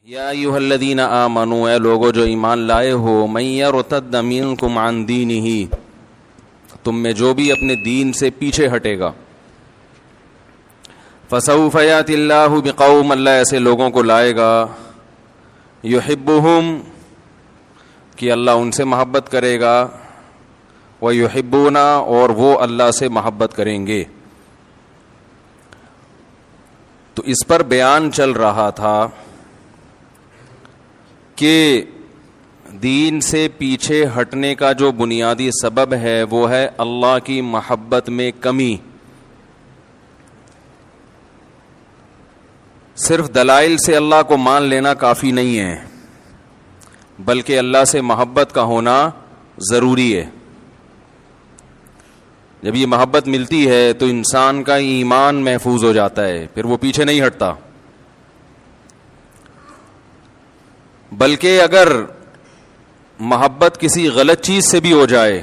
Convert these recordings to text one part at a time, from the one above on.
یا ایھا الذین آمنوا، اے لوگو جو ایمان لائے ہو، من یرتد منکم عن دینہ، تم میں جو بھی اپنے دین سے پیچھے ہٹے گا، فسوف یاتی اللہ بقوم، اللہ ایسے لوگوں کو لائے گا، یحبہم، کہ اللہ ان سے محبت کرے گا، ویحبون، اور وہ اللہ سے محبت کریں گے۔ تو اس پر بیان چل رہا تھا کہ دین سے پیچھے ہٹنے کا جو بنیادی سبب ہے وہ ہے اللہ کی محبت میں کمی۔ صرف دلائل سے اللہ کو مان لینا کافی نہیں ہے، بلکہ اللہ سے محبت کا ہونا ضروری ہے۔ جب یہ محبت ملتی ہے تو انسان کا ایمان محفوظ ہو جاتا ہے، پھر وہ پیچھے نہیں ہٹتا۔ بلکہ اگر محبت کسی غلط چیز سے بھی ہو جائے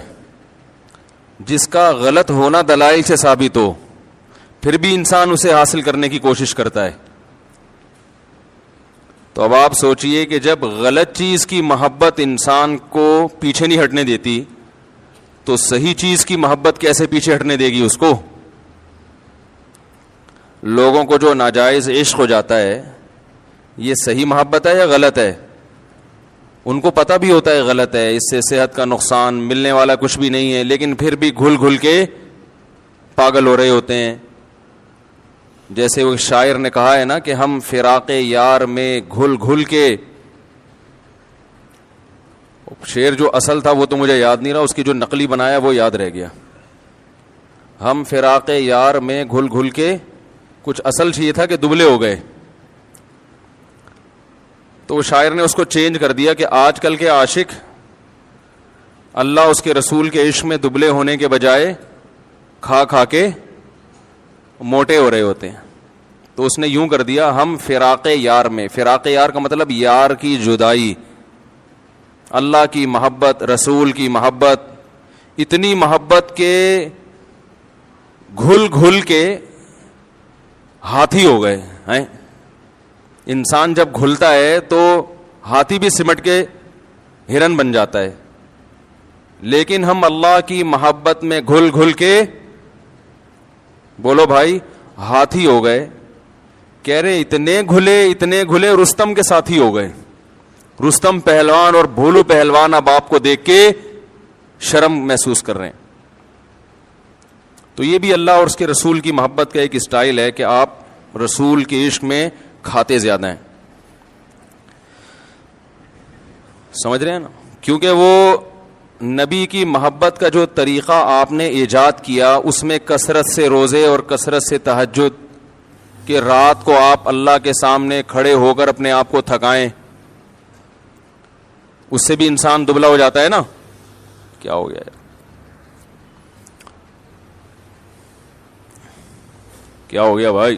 جس کا غلط ہونا دلائل سے ثابت ہو، پھر بھی انسان اسے حاصل کرنے کی کوشش کرتا ہے۔ تو اب آپ سوچئے کہ جب غلط چیز کی محبت انسان کو پیچھے نہیں ہٹنے دیتی تو صحیح چیز کی محبت کیسے پیچھے ہٹنے دے گی اس کو؟ لوگوں کو جو ناجائز عشق ہو جاتا ہے، یہ صحیح محبت ہے یا غلط ہے؟ ان کو پتہ بھی ہوتا ہے غلط ہے، اس سے صحت کا نقصان، ملنے والا کچھ بھی نہیں ہے، لیکن پھر بھی گھل گھل کے پاگل ہو رہے ہوتے ہیں۔ جیسے وہ شاعر نے کہا ہے نا کہ ہم فراق یار میں گھل گھل کے، شعر جو اصل تھا وہ تو مجھے یاد نہیں رہا، اس کی جو نقلی بنایا وہ یاد رہ گیا۔ ہم فراق یار میں گھل گھل کے، کچھ اصل یہ تھا کہ دبلے ہو گئے، تو وہ شاعر نے اس کو چینج کر دیا کہ آج کل کے عاشق اللہ اس کے رسول کے عشق میں دبلے ہونے کے بجائے کھا کھا کے موٹے ہو رہے ہوتے ہیں۔ تو اس نے یوں کر دیا، ہم فراق یار میں، فراق یار کا مطلب یار کی جدائی، اللہ کی محبت، رسول کی محبت، اتنی محبت کے گھل گھل کے ہاتھی ہو گئے ہیں۔ انسان جب گھلتا ہے تو ہاتھی بھی سمٹ کے ہرن بن جاتا ہے، لیکن ہم اللہ کی محبت میں گھل گھل کے، بولو بھائی، ہاتھی ہو گئے۔ کہہ رہے اتنے گھلے رستم کے ساتھی ہو گئے۔ رستم پہلوان اور بھولو پہلوان اب آپ کو دیکھ کے شرم محسوس کر رہے ہیں۔ تو یہ بھی اللہ اور اس کے رسول کی محبت کا ایک اسٹائل ہے کہ آپ رسول کے عشق میں کھاتے زیادہ ہیں، سمجھ رہے ہیں نا؟ کیونکہ وہ نبی کی محبت کا جو طریقہ آپ نے ایجاد کیا، اس میں کثرت سے روزے اور کثرت سے تہجد، کہ رات کو آپ اللہ کے سامنے کھڑے ہو کر اپنے آپ کو تھکائیں، اس سے بھی انسان دبلا ہو جاتا ہے نا۔ کیا ہو گیا یار، کیا ہو گیا بھائی؟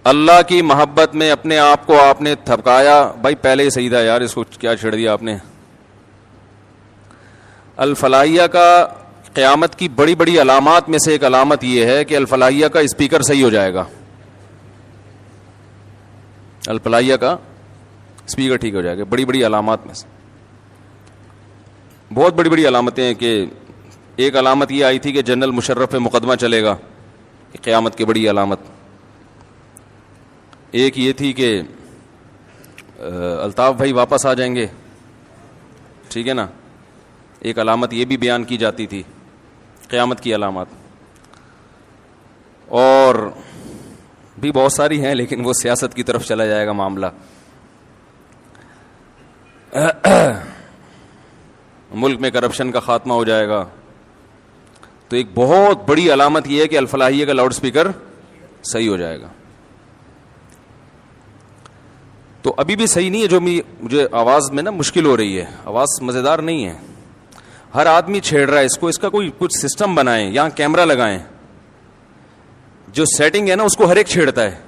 اللہ کی محبت میں اپنے آپ کو آپ نے تھکایا، بھائی پہلے ہی صحیح تھا یار، اس کو کیا چھیڑ دیا آپ نے؟ الفلاحیہ کا قیامت کی بڑی بڑی علامات میں سے ایک علامت یہ ہے کہ الفلاحیہ کا اسپیکر صحیح ہو جائے گا، الفلاحیہ کا اسپیکر ٹھیک ہو جائے گا۔ بڑی بڑی علامات میں سے بہت بڑی بڑی علامتیں ہیں، کہ ایک علامت یہ آئی تھی کہ جنرل مشرف پہ مقدمہ چلے گا، قیامت کی بڑی علامت۔ ایک یہ تھی کہ الطاف بھائی واپس آ جائیں گے، ٹھیک ہے نا۔ ایک علامت یہ بھی بیان کی جاتی تھی، قیامت کی علامات، اور بھی بہت ساری ہیں، لیکن وہ سیاست کی طرف چلا جائے گا معاملہ۔ ملک میں کرپشن کا خاتمہ ہو جائے گا۔ تو ایک بہت بڑی علامت یہ ہے کہ الفلاحیہ کا لاؤڈ سپیکر صحیح ہو جائے گا۔ تو ابھی بھی صحیح نہیں ہے، جو مجھے آواز میں نا مشکل ہو رہی ہے، آواز مزیدار نہیں ہے، ہر آدمی چھیڑ رہا ہے اس کو، اس کا کوئی کچھ سسٹم بنائیں، یہاں کیمرہ لگائیں، جو سیٹنگ ہے نا اس کو ہر ایک چھیڑتا ہے،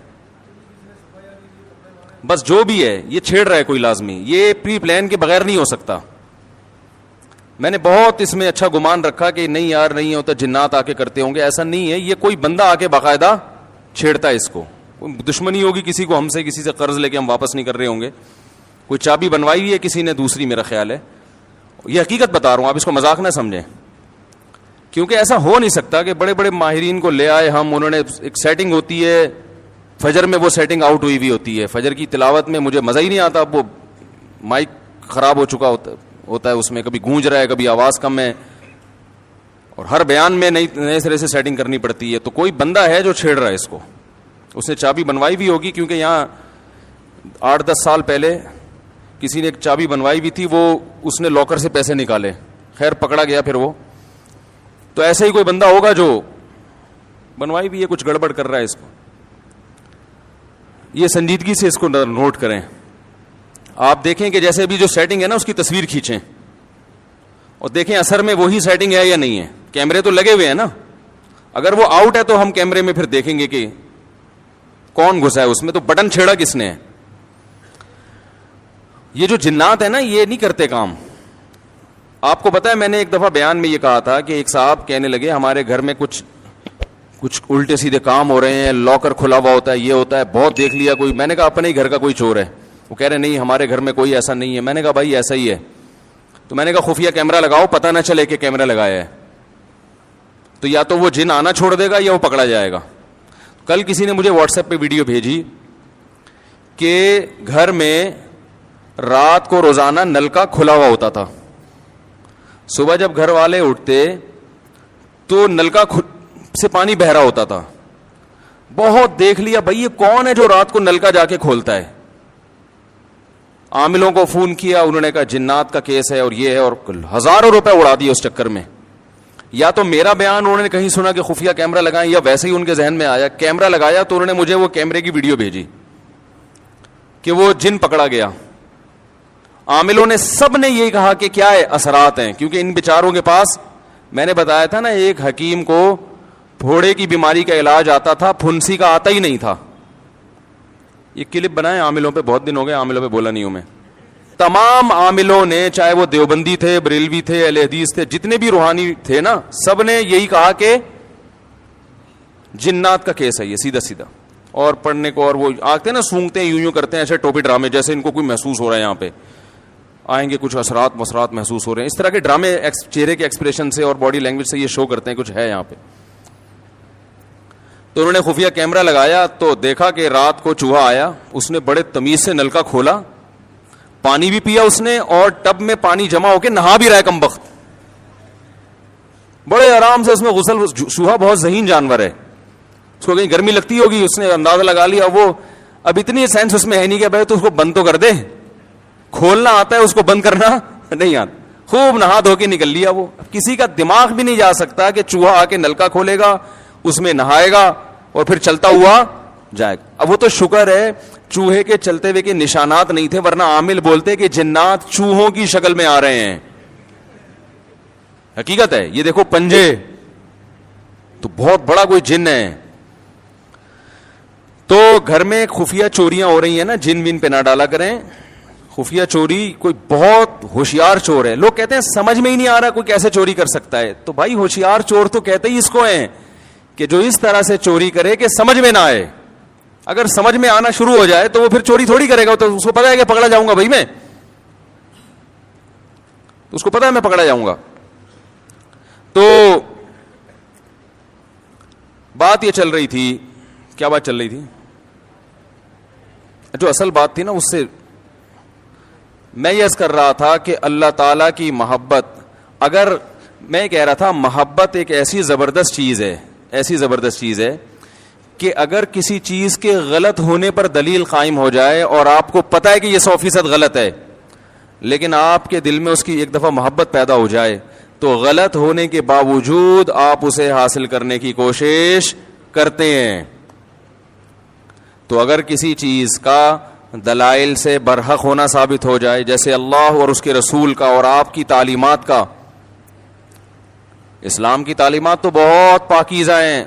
بس جو بھی ہے یہ چھیڑ رہا ہے کوئی لازمی، یہ پری پلان کے بغیر نہیں ہو سکتا۔ میں نے بہت اس میں اچھا گمان رکھا کہ نہیں یار نہیں ہوتا، جنات آ کے کرتے ہوں گے، ایسا نہیں ہے، یہ کوئی بندہ آ کے باقاعدہ چھیڑتا ہے اس کو، دشمنی ہوگی کسی کو ہم سے, کسی سے قرض لے کے ہم واپس نہیں کر رہے ہوں گے, کوئی چابی بنوائی ہوئی ہے کسی نے دوسری, میرا خیال ہے. یہ حقیقت بتا رہا ہوں, آپ اس کو مذاق نہ سمجھیں, کیونکہ ایسا ہو نہیں سکتا کہ بڑے بڑے ماہرین کو لے آئے ہم, انہوں نے ایک سیٹنگ ہوتی ہے فجر میں, وہ سیٹنگ آؤٹ ہوئی ہوتی ہے. فجر کی تلاوت میں مجھے مزہ ہی نہیں آتا, وہ مائک خراب ہو چکا ہوتا ہے, اس میں کبھی گونج رہا ہے, کبھی آواز کم ہے, اور ہر بیان میں نئے سرے سے سیٹنگ کرنی پڑتی ہے. تو کوئی بندہ ہے جو چھیڑ رہا ہے اس کو, اس نے چابی بنوائی بھی ہوگی, کیونکہ یہاں 8-10 سال پہلے کسی نے ایک چابی بنوائی بھی تھی, وہ اس نے لاکر سے پیسے نکالے, خیر پکڑا گیا پھر وہ. تو ایسے ہی کوئی بندہ ہوگا جو بنوائی بھی ہے, کچھ گڑبڑ کر رہا ہے اس کو. یہ سنجیدگی سے اس کو نوٹ کریں. آپ دیکھیں کہ جیسے بھی جو سیٹنگ ہے نا اس کی تصویر کھینچیں اور دیکھیں اثر میں وہی سیٹنگ ہے یا نہیں ہے. کیمرے تو لگے ہوئے ہیں نا, اگر وہ آؤٹ ہے تو ہم کیمرے میں پھر دیکھیں گے کہ کون گھسا ہے اس میں, تو بٹن چھیڑا کس نے ہے. یہ جو جنات ہے نا یہ نہیں کرتے کام. آپ کو پتا ہے میں نے ایک دفعہ بیان میں یہ کہا تھا کہ ایک صاحب کہنے لگے ہمارے گھر میں کچھ الٹے سیدھے کام ہو رہے ہیں, لاکر کھلا ہوا ہوتا ہے, یہ ہوتا ہے, بہت دیکھ لیا کوئی. میں نے کہا اپنے ہی گھر کا کوئی چور ہے. وہ کہہ رہے نہیں ہمارے گھر میں کوئی ایسا نہیں ہے. میں نے کہا بھائی ایسا ہی ہے. تو میں نے کہا خفیہ کیمرہ لگاؤ, پتہ نہ چلے کہ کیمرہ لگایا ہے, تو یا تو وہ جن آنا چھوڑ دے گا یا وہ پکڑا جائے گا. کل کسی نے مجھے واٹس ایپ پہ ویڈیو بھیجی کہ گھر میں رات کو روزانہ نل کا کھلا ہوا ہوتا تھا, صبح جب گھر والے اٹھتے تو نل کا سے پانی بہ رہا ہوتا تھا. بہت دیکھ لیا بھائی یہ کون ہے جو رات کو نل کا جا کے کھولتا ہے. عاملوں کو فون کیا, انہوں نے کہا جنات کا کیس ہے اور یہ ہے, اور ہزاروں روپے اڑا دیے اس چکر میں. یا تو میرا بیان انہوں نے کہیں سنا کہ خفیہ کیمرہ لگائیں, یا ویسے ہی ان کے ذہن میں آیا کیمرہ لگایا تو انہوں نے مجھے وہ کیمرے کی ویڈیو بھیجی کہ وہ جن پکڑا گیا. عاملوں نے سب نے یہی کہا کہ کیا ہے اثرات ہیں, کیونکہ ان بیچاروں کے پاس, میں نے بتایا تھا نا ایک حکیم کو پھوڑے کی بیماری کا علاج آتا تھا, پھنسی کا آتا ہی نہیں تھا. یہ کلپ بنائے عاملوں پہ, بہت دن ہو گئے عاملوں پہ بولا نہیں ہوں میں. تمام عاملوں نے, چاہے وہ دیوبندی تھے, بریلوی تھے, اہل حدیث تھے, جتنے بھی روحانی تھے نا, سب نے یہی کہا کہ جنات کا کیس ہے یہ سیدھا سیدھا. اور پڑھنے کو, اور وہ آتے ہیں نا سونگتے ہیں, یوں کرتے ہیں ایسے ٹوپی ڈرامے جیسے ان کو کوئی محسوس ہو رہا ہے, یہاں پہ آئیں گے کچھ اثرات مسرات محسوس ہو رہے ہیں. اس طرح کے ڈرامے چہرے کے ایکسپریشن سے اور باڈی لینگویج سے یہ شو کرتے ہیں کچھ ہے یہاں پہ. تو انہوں نے خفیہ کیمرہ لگایا تو دیکھا کہ رات کو چوہا آیا, اس نے بڑے تمیز سے نل کا کھولا, پانی بھی پیا اس نے, اور ٹب میں پانی جمع ہو کے نہا بھی رہا ہے کمبخت, بڑے آرام سے اس میں غسل. چوہا بہت ذہین جانور ہے, اس کو کہیں گرمی لگتی ہوگی, اس نے اندازہ لگا لیا. وہ اب اتنی سینس اس میں ہے نہیں کہ بھائی تو اس کو بند تو کر دے, کھولنا آتا ہے اس کو بند کرنا نہیں آتا. خوب نہا دھو کے نکل لیا. وہ کسی کا دماغ بھی نہیں جا سکتا کہ چوہا آ کے نلکا کھولے گا, اس میں نہائے گا اور پھر چلتا ہوا جائے گا. اب وہ تو شکر ہے چوہے کے چلتے ہوئے کے نشانات نہیں تھے, ورنہ عامل بولتے کہ جنات چوہوں کی شکل میں آ رہے ہیں. حقیقت ہے یہ, دیکھو پنجے, تو بہت بڑا کوئی جن ہے. تو گھر میں خفیہ چوریاں ہو رہی ہیں نا, جن ون پہ نہ ڈالا کریں. خفیہ چوری کوئی بہت ہوشیار چور ہے, لوگ کہتے ہیں سمجھ میں ہی نہیں آ رہا کوئی کیسے چوری کر سکتا ہے. تو بھائی ہوشیار چور تو کہتے ہی اس کو ہیں کہ جو اس طرح سے چوری کرے کہ سمجھ میں نہ آئے. اگر سمجھ میں آنا شروع ہو جائے تو وہ پھر چوری تھوڑی کرے گا, تو اس کو پتا ہے کہ پکڑا جاؤں گا بھائی میں, اس کو پتا ہے میں پکڑا جاؤں گا. تو بات یہ چل رہی تھی, کیا بات چل رہی تھی, جو اصل بات تھی نا, اس سے میں یہ عرض کر رہا تھا کہ اللہ تعالیٰ کی محبت, اگر میں کہہ رہا تھا محبت ایک ایسی زبردست چیز ہے, ایسی زبردست چیز ہے کہ اگر کسی چیز کے غلط ہونے پر دلیل قائم ہو جائے اور آپ کو پتہ ہے کہ یہ 100% غلط ہے, لیکن آپ کے دل میں اس کی ایک دفعہ محبت پیدا ہو جائے تو غلط ہونے کے باوجود آپ اسے حاصل کرنے کی کوشش کرتے ہیں. تو اگر کسی چیز کا دلائل سے برحق ہونا ثابت ہو جائے, جیسے اللہ اور اس کے رسول کا اور آپ کی تعلیمات کا, اسلام کی تعلیمات تو بہت پاکیزہ ہیں,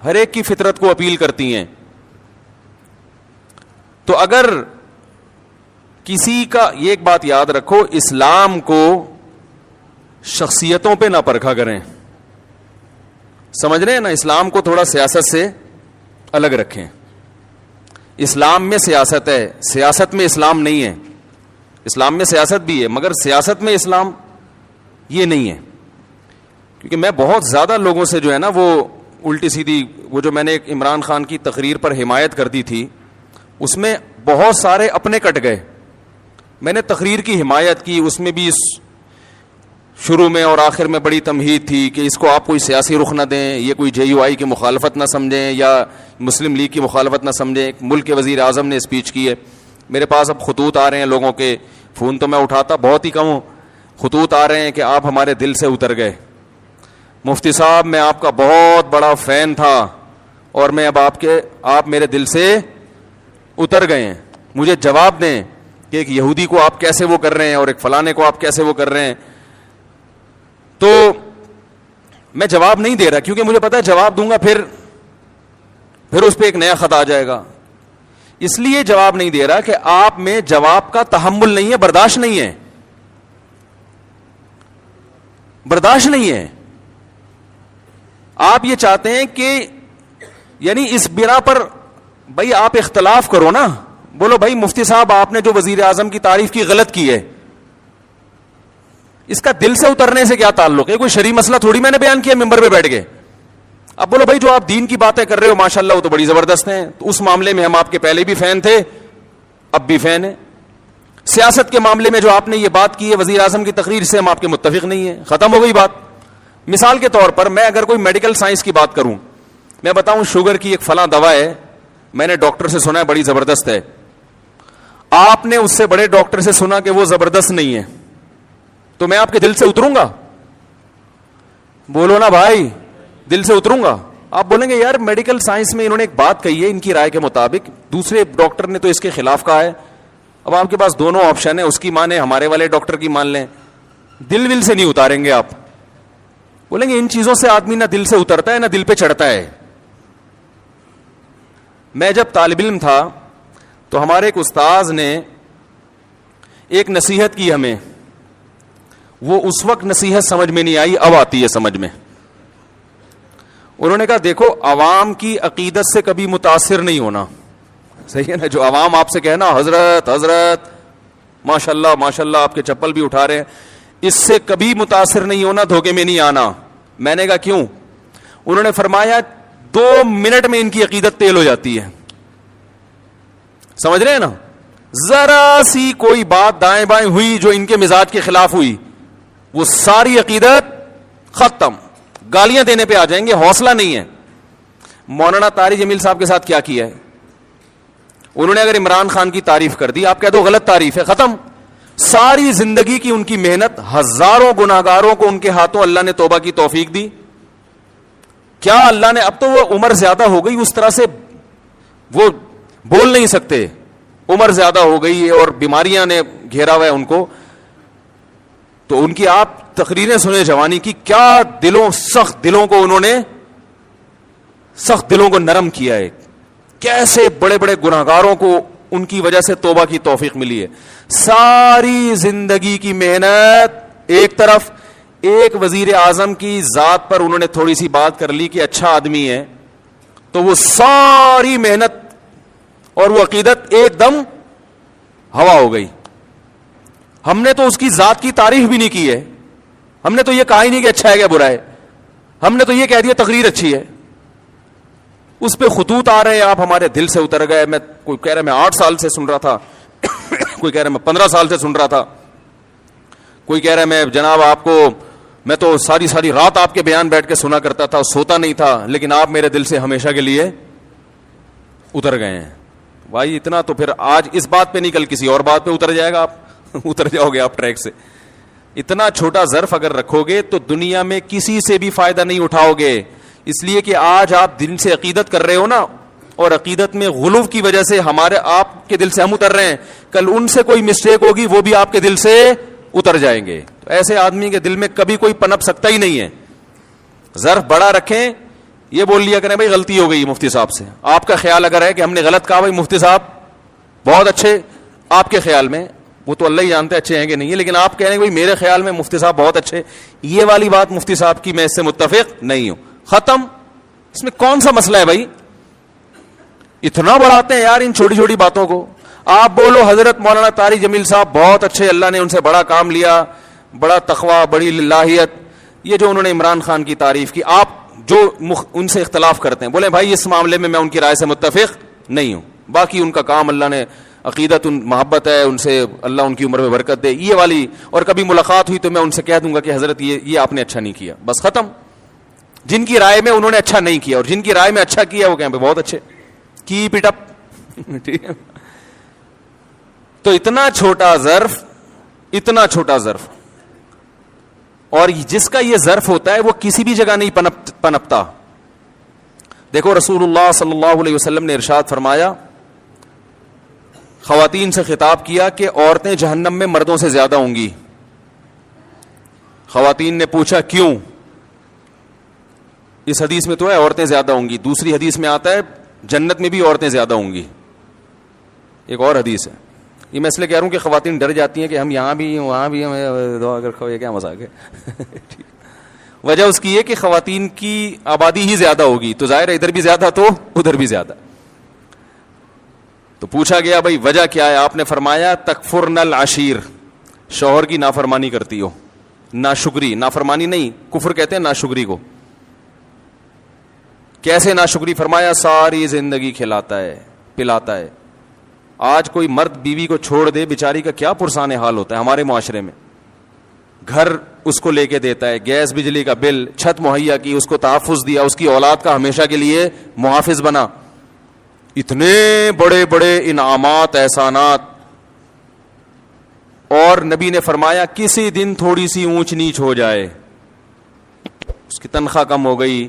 ہر ایک کی فطرت کو اپیل کرتی ہیں. تو اگر کسی کا, یہ ایک بات یاد رکھو, اسلام کو شخصیتوں پہ نہ پرکھا کریں, سمجھ رہے ہیں نا, اسلام کو تھوڑا سیاست سے الگ رکھیں. اسلام میں سیاست ہے, سیاست میں اسلام نہیں ہے. اسلام میں سیاست بھی ہے مگر سیاست میں اسلام یہ نہیں ہے. کیونکہ میں بہت زیادہ لوگوں سے جو ہے نا وہ الٹی سیدھی, وہ جو میں نے ایک عمران خان کی تقریر پر حمایت کر دی تھی اس میں بہت سارے اپنے کٹ گئے. میں نے تقریر کی حمایت کی, اس میں بھی شروع میں اور آخر میں بڑی تمہید تھی کہ اس کو آپ کوئی سیاسی رخ نہ دیں, یہ کوئی JUI کی مخالفت نہ سمجھیں یا مسلم لیگ کی مخالفت نہ سمجھیں. ایک ملک کے وزیر اعظم نے اسپیچ کی ہے. میرے پاس اب خطوط آ رہے ہیں لوگوں کے, فون تو میں اٹھاتا بہت ہی کم ہوں, خطوط آ رہے ہیں کہ آپ ہمارے دل سے اتر گئے. مفتی صاحب میں آپ کا بہت بڑا فین تھا اور میں اب آپ میرے دل سے اتر گئے ہیں, مجھے جواب دیں کہ ایک یہودی کو آپ کیسے وہ کر رہے ہیں اور ایک فلانے کو آپ کیسے وہ کر رہے ہیں. تو میں جواب نہیں دے رہا کیونکہ مجھے پتا ہے جواب دوں گا پھر اس پہ ایک نیا خط آ جائے گا. اس لیے جواب نہیں دے رہا کہ آپ میں جواب کا تحمل نہیں ہے, برداشت نہیں ہے, برداشت نہیں ہے. آپ یہ چاہتے ہیں کہ یعنی اس بنا پر بھائی آپ اختلاف کرو نا, بولو بھائی مفتی صاحب آپ نے جو وزیر اعظم کی تعریف کی غلط کی ہے, اس کا دل سے اترنے سے کیا تعلق ہے؟ کوئی شرعی مسئلہ تھوڑی میں نے بیان کیا ممبر پہ بیٹھ کے. اب بولو بھائی جو آپ دین کی باتیں کر رہے ہو ماشاءاللہ وہ تو بڑی زبردست ہیں, تو اس معاملے میں ہم آپ کے پہلے بھی فین تھے اب بھی فین ہیں. سیاست کے معاملے میں جو آپ نے یہ بات کی ہے وزیر اعظم کی تقریر سے ہم آپ کے متفق نہیں ہیں, ختم ہو گئی بات. مثال کے طور پر میں اگر کوئی میڈیکل سائنس کی بات کروں, میں بتاؤں شوگر کی ایک فلاں دوا ہے, میں نے ڈاکٹر سے سنا ہے بڑی زبردست ہے, آپ نے اس سے بڑے ڈاکٹر سے سنا کہ وہ زبردست نہیں ہے, تو میں آپ کے دل سے اتروں گا؟ بولو نا بھائی, دل سے اتروں گا؟ آپ بولیں گے یار میڈیکل سائنس میں انہوں نے ایک بات کہی ہے ان کی رائے کے مطابق, دوسرے ڈاکٹر نے تو اس کے خلاف کہا ہے. اب آپ کے پاس دونوں آپشن ہیں, اس کی مانیں ہمارے والے ڈاکٹر کی مان لیں, دل ول سے نہیں اتاریں گے آپ. بولیں گے ان چیزوں سے آدمی نہ دل سے اترتا ہے نہ دل پہ چڑھتا ہے. میں جب طالب علم تھا تو ہمارے ایک استاذ نے ایک نصیحت کی ہمیں, وہ اس وقت نصیحت سمجھ میں نہیں آئی, اب آتی ہے سمجھ میں. انہوں نے کہا دیکھو عوام کی عقیدت سے کبھی متاثر نہیں ہونا, صحیح ہے نا, جو عوام آپ سے کہنا حضرت حضرت ماشاءاللہ ماشاءاللہ آپ کے چپل بھی اٹھا رہے ہیں, اس سے کبھی متاثر نہیں ہونا, دھوکے میں نہیں آنا. میں نے کہا کیوں؟ انہوں نے فرمایا 2 منٹ میں ان کی عقیدت تیل ہو جاتی ہے. سمجھ رہے ہیں نا, ذرا سی کوئی بات دائیں بائیں ہوئی جو ان کے مزاج کے خلاف ہوئی, وہ ساری عقیدت ختم, گالیاں دینے پہ آ جائیں گے, حوصلہ نہیں ہے. مولانا طارق جمیل صاحب کے ساتھ کیا کیا ہے, انہوں نے اگر عمران خان کی تعریف کر دی, آپ کہہ دو غلط تعریف ہے, ختم. ساری زندگی کی ان کی محنت, ہزاروں گناہگاروں کو ان کے ہاتھوں اللہ نے توبہ کی توفیق دی. کیا اللہ نے, اب تو وہ عمر زیادہ ہو گئی, اس طرح سے وہ بول نہیں سکتے, عمر زیادہ ہو گئی اور بیماریاں نے گھیرا ہوا ہے ان کو, تو ان کی آپ تقریریں سنیں جوانی کی, کیا دلوں, سخت دلوں کو انہوں نے, سخت دلوں کو نرم کیا ہے, کیسے بڑے بڑے گناہگاروں کو ان کی وجہ سے توبہ کی توفیق ملی ہے. ساری زندگی کی محنت ایک طرف, ایک وزیر اعظم کی ذات پر انہوں نے تھوڑی سی بات کر لی کہ اچھا آدمی ہے, تو وہ ساری محنت اور وہ عقیدت ایک دم ہوا ہو گئی. ہم نے تو اس کی ذات کی تعریف بھی نہیں کی ہے, ہم نے تو یہ کہا ہی نہیں کہ اچھا ہے کیا برا ہے, ہم نے تو یہ کہہ دیا تقریر اچھی ہے. اس پہ خطوط آ رہے ہیں, آپ ہمارے دل سے اتر گئے. میں کوئی کہہ رہا میں 8 سال سے سن رہا تھا, کوئی کہہ رہا میں 15 سال سے سن رہا تھا, کوئی کہہ رہا میں جناب آپ کو, میں تو ساری رات آپ کے بیان بیٹھ کے سنا کرتا تھا, سوتا نہیں تھا, لیکن آپ میرے دل سے ہمیشہ کے لیے اتر گئے ہیں. بھائی اتنا تو پھر آج اس بات پہ نہیں, کل کسی اور بات پہ اتر جائے گا, آپ اتر جاؤ گے آپ ٹریک سے. اتنا چھوٹا ظرف اگر رکھو گے تو دنیا میں کسی سے بھی فائدہ نہیں اٹھاؤ گے. اس لیے کہ آج آپ دل سے عقیدت کر رہے ہو نا, اور عقیدت میں غلو کی وجہ سے ہمارے آپ کے دل سے ہم اتر رہے ہیں, کل ان سے کوئی مسٹیک ہوگی وہ بھی آپ کے دل سے اتر جائیں گے. تو ایسے آدمی کے دل میں کبھی کوئی پنپ سکتا ہی نہیں ہے. ظرف بڑا رکھیں, یہ بول لیا کریں بھائی غلطی ہو گئی مفتی صاحب سے. آپ کا خیال اگر ہے کہ ہم نے غلط کہا, بھائی مفتی صاحب بہت اچھے, آپ کے خیال میں, وہ تو اللہ ہی جانتے اچھے ہیں کہ نہیں ہے, لیکن آپ کہہ رہے ہیں بھائی میرے خیال میں مفتی صاحب بہت اچھے, یہ والی بات مفتی صاحب کی میں اس سے متفق نہیں ہوں, ختم. اس میں کون سا مسئلہ ہے بھائی؟ اتنا بڑھاتے ہیں یار ان چھوٹی چھوٹی باتوں کو. آپ بولو حضرت مولانا طارق جمیل صاحب بہت اچھے, اللہ نے ان سے بڑا کام لیا, بڑا تقوی, بڑی للہیت. یہ جو انہوں نے عمران خان کی تعریف کی, آپ جو ان سے اختلاف کرتے ہیں, بولیں بھائی اس معاملے میں ان کی رائے سے متفق نہیں ہوں, باقی ان کا کام اللہ نے عقیدت محبت ہے ان سے, اللہ ان کی عمر میں برکت دے, یہ والی. اور کبھی ملاقات ہوئی تو میں ان سے کہہ دوں گا کہ حضرت یہ آپ نے اچھا نہیں کیا, بس ختم. جن کی رائے میں انہوں نے اچھا نہیں کیا اور جن کی رائے میں اچھا کیا وہ کہیں پہ بہت اچھے, کیپ اٹ اپ. ٹھیک ہے. تو اتنا چھوٹا ظرف, اور جس کا یہ ظرف ہوتا ہے وہ کسی بھی جگہ نہیں پنپتا. دیکھو رسول اللہ صلی اللہ علیہ وسلم نے ارشاد فرمایا, خواتین سے خطاب کیا کہ عورتیں جہنم میں مردوں سے زیادہ ہوں گی. خواتین نے پوچھا کیوں؟ اس حدیث میں تو ہے عورتیں زیادہ ہوں گی, دوسری حدیث میں آتا ہے جنت میں بھی عورتیں زیادہ ہوں گی, ایک اور حدیث ہے. یہ میں اس لیے کہہ رہا ہوں کہ خواتین ڈر جاتی ہیں کہ ہم یہاں بھی وہاں بھی, دعا کر یہ کیا مذاق ہے. وجہ اس کی ہے کہ خواتین کی آبادی ہی زیادہ ہوگی, تو ظاہر ہے ادھر بھی زیادہ تو ادھر بھی زیادہ. تو پوچھا گیا بھائی وجہ کیا ہے؟ آپ نے فرمایا تکفرن العشیر, شوہر کی نافرمانی کرتی ہو. ناشکری, نافرمانی نہیں, کفر کہتے ہیں ناشکری کو. کیسے ناشکری؟ فرمایا ساری زندگی کھلاتا ہے پلاتا ہے. آج کوئی مرد بیوی کو چھوڑ دے, بیچاری کا کیا پرسان حال ہوتا ہے ہمارے معاشرے میں. گھر اس کو لے کے دیتا ہے, گیس بجلی کا بل, چھت مہیا کی, اس کو تحفظ دیا, اس کی اولاد کا ہمیشہ کے لیے محافظ بنا, اتنے بڑے بڑے انعامات احسانات. اور نبی نے فرمایا کسی دن تھوڑی سی اونچ نیچ ہو جائے, اس کی تنخواہ کم ہو گئی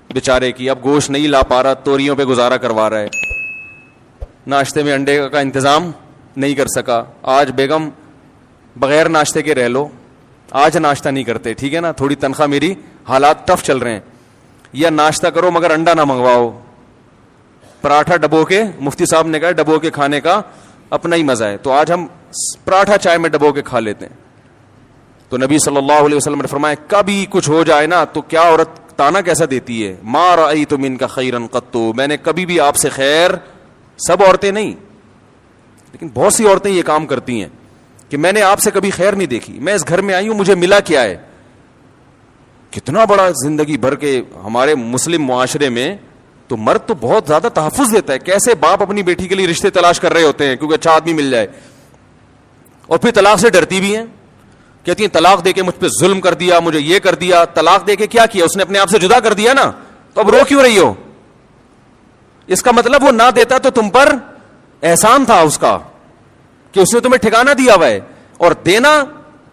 بیچارے کی, اب گوشت نہیں لا پا رہا, توریوں پہ گزارا کروا رہا ہے, ناشتے میں انڈے کا انتظام نہیں کر سکا. آج بیگم بغیر ناشتے کے رہ لو, آج ناشتہ نہیں کرتے, ٹھیک ہے نا, تھوڑی تنخواہ میری, حالات ٹف چل رہے ہیں, یا ناشتہ کرو مگر انڈا نہ منگواؤ, پراٹھا ڈبو کے, مفتی صاحب نے کہا ڈبو کے کھانے کا اپنا ہی مزہ ہے, تو آج ہم پراٹھا چائے میں ڈبو کے کھا لیتے ہیں. تو نبی صلی اللہ علیہ وسلم نے فرمایا کبھی کچھ ہو جائے نا تو کیا عورت تانا کیسا دیتی ہے, ما رأیت منک خیرا قط, میں نے کبھی بھی آپ سے خیر, سب عورتیں نہیں لیکن بہت سی عورتیں یہ کام کرتی ہیں کہ میں نے آپ سے کبھی خیر نہیں دیکھی, میں اس گھر میں آئی ہوں مجھے ملا کیا ہے. کتنا بڑا زندگی بھر کے ہمارے مسلم معاشرے میں تو مرد تو بہت زیادہ تحفظ دیتا ہے. کیسے باپ اپنی بیٹی کے لیے رشتے تلاش کر رہے ہوتے ہیں کیونکہ اچھا آدمی مل جائے, اور پھر طلاق سے ڈرتی بھی ہیں, کہتی ہیں طلاق دے کے مجھ پہ ظلم کر دیا, مجھے یہ کر دیا. طلاق دے کے کیا کیا؟ اس نے اپنے آپ سے جدا کر دیا نا, تو اب رو کیوں رہی ہو؟ اس کا مطلب وہ نہ دیتا تو تم پر احسان تھا اس کا کہ اس نے تمہیں ٹھکانہ دیا ہوا ہے. اور دینا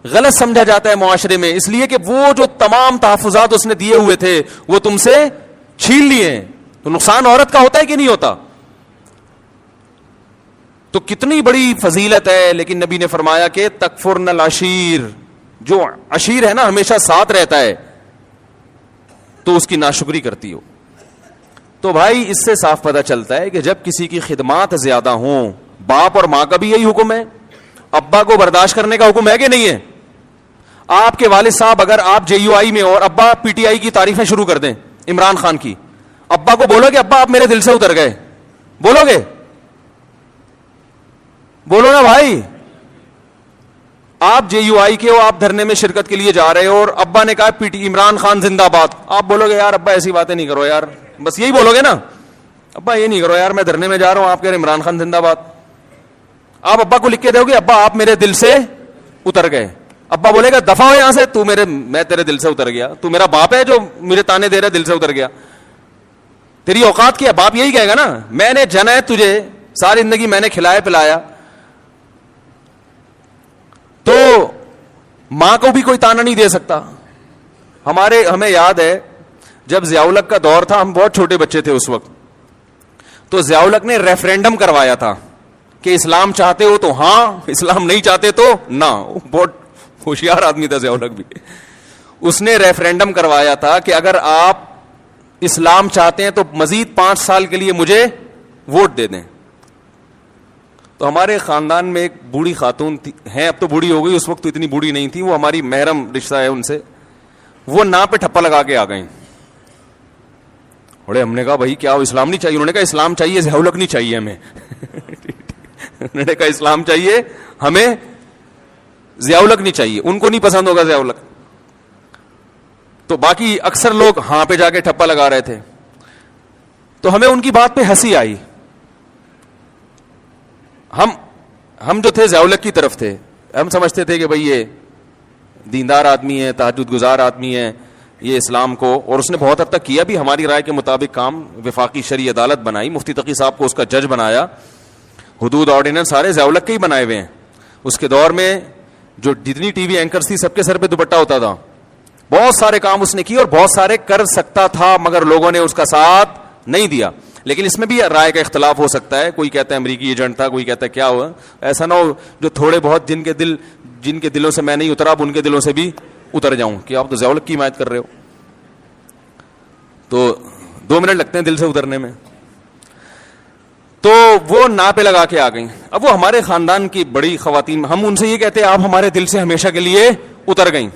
غلط سمجھا جاتا ہے معاشرے میں, اس لیے کہ وہ جو تمام تحفظات اس نے دیے ہوئے تھے وہ تم سے چھین لیے ہیں. تو نقصان عورت کا ہوتا ہے کہ نہیں ہوتا؟ تو کتنی بڑی فضیلت ہے. لیکن نبی نے فرمایا کہ تکفرن العشیر, جو عشیر ہے نا ہمیشہ ساتھ رہتا ہے, تو اس کی ناشکری کرتی ہو. تو بھائی اس سے صاف پتہ چلتا ہے کہ جب کسی کی خدمات زیادہ ہوں, باپ اور ماں کا بھی یہی حکم ہے, ابا کو برداشت کرنے کا حکم ہے کہ نہیں ہے؟ آپ کے والد صاحب اگر آپ جے یو آئی میں اور ابا پی ٹی آئی کی تعریفیں شروع کر دیں عمران خان کی, ابا کو بولو کہ ابا آپ میرے دل سے اتر گئے, بولو گے؟ بولو نا بھائی. آپ جے یو آئی کے ہو, آپ دھرنے میں شرکت کے لیے جا رہے ہو اور ابا نے کہا پی ٹی عمران خان زندہ باد, آپ بولو گے یار ابا ایسی باتیں نہیں کرو یار, بس یہی بولو گے نا, ابا یہ نہیں کرو یار, میں دھرنے میں جا رہا ہوں, آپ کہہ رہے عمران خان زندہ باد. آپ ابا کو لکھ کے دو گے ابا آپ میرے دل سے اتر گئے, ابا بولے گا دفع ہو یہاں سے, میں تیرے دل سے اتر گیا, تو میرا باپ ہے جو میرے تانے دے رہا ہے دل سے اتر گیا, تیری اوقات کیا؟ باپ یہی کہے گا نا, میں نے جنا ہے تجھے, ساری زندگی میں نے کھلایا پلایا. تو ماں کو بھی کوئی تانا نہیں دے سکتا. ہمیں یاد ہے جب ضیاء الحق کا دور تھا, ہم بہت چھوٹے بچے تھے اس وقت, تو ضیاء الحق نے ریفرینڈم کروایا تھا کہ اسلام چاہتے ہو تو ہاں, اسلام نہیں چاہتے تو نہ. بہت ہوشیار آدمی تھا ضیاء الحق بھی. اس نے ریفرینڈم کروایا تھا کہ اگر آپ اسلام چاہتے ہیں تو مزید 5 سال کے لیے مجھے ووٹ دے دیں. تو ہمارے خاندان میں ایک بوڑھی خاتون ہیں, اب تو بوڑھی ہو گئی, اس وقت تو اتنی بوڑھی نہیں تھی, وہ ہماری محرم رشتہ ہے ان سے, وہ نا پہ ٹھپا لگا کے آ گئیں بڑے ہم نے کہا بھائی کیا اسلام نہیں چاہیے؟ انہوں نے کہا اسلام چاہیے، ضیاء الحق نہیں چاہیے ہمیں. انہوں نے کہا اسلام چاہیے ہمیں، ضیاء الحق نہیں چاہیے. ان کو نہیں پسند ہوگا ضیاء الحق. تو باقی اکثر لوگ ہاں پہ جا کے ٹھپا لگا رہے تھے. تو ہمیں ان کی بات پہ ہنسی آئی. ہم جو تھے ضیاء الحق کی طرف تھے. ہم سمجھتے تھے کہ بھئی یہ دیندار آدمی ہے، تہجد گزار آدمی ہے، یہ اسلام کو، اور اس نے بہت حد تک کیا بھی ہماری رائے کے مطابق کام. وفاقی شرعی عدالت بنائی، مفتی تقی صاحب کو اس کا جج بنایا، حدود آرڈیننس سارے ضیاء الحق کے ہی بنائے ہوئے ہیں. اس کے دور میں جو جتنی ٹی وی اینکرز تھی سب کے سر پہ دوپٹہ ہوتا تھا. بہت سارے کام اس نے کیے اور بہت سارے کر سکتا تھا، مگر لوگوں نے اس کا ساتھ نہیں دیا. لیکن اس میں بھی رائے کا اختلاف ہو سکتا ہے. کوئی کہتا ہے امریکی ایجنٹ تھا، کوئی کہتا ہے کیا ہوا. ایسا نہ ہو جو تھوڑے بہت جن کے دلوں سے میں نہیں اترا اب ان کے دلوں سے بھی اتر جاؤں کہ آپ تو ضیاء الحق کی حمایت کر رہے ہو. تو 2 منٹ لگتے ہیں دل سے اترنے میں. تو وہ نا پہ لگا کے آ گئیں. اب وہ ہمارے خاندان کی بڑی خواتین، ہم ان سے یہ کہتے ہیں آپ ہمارے دل سے ہمیشہ کے لیے اتر گئیں.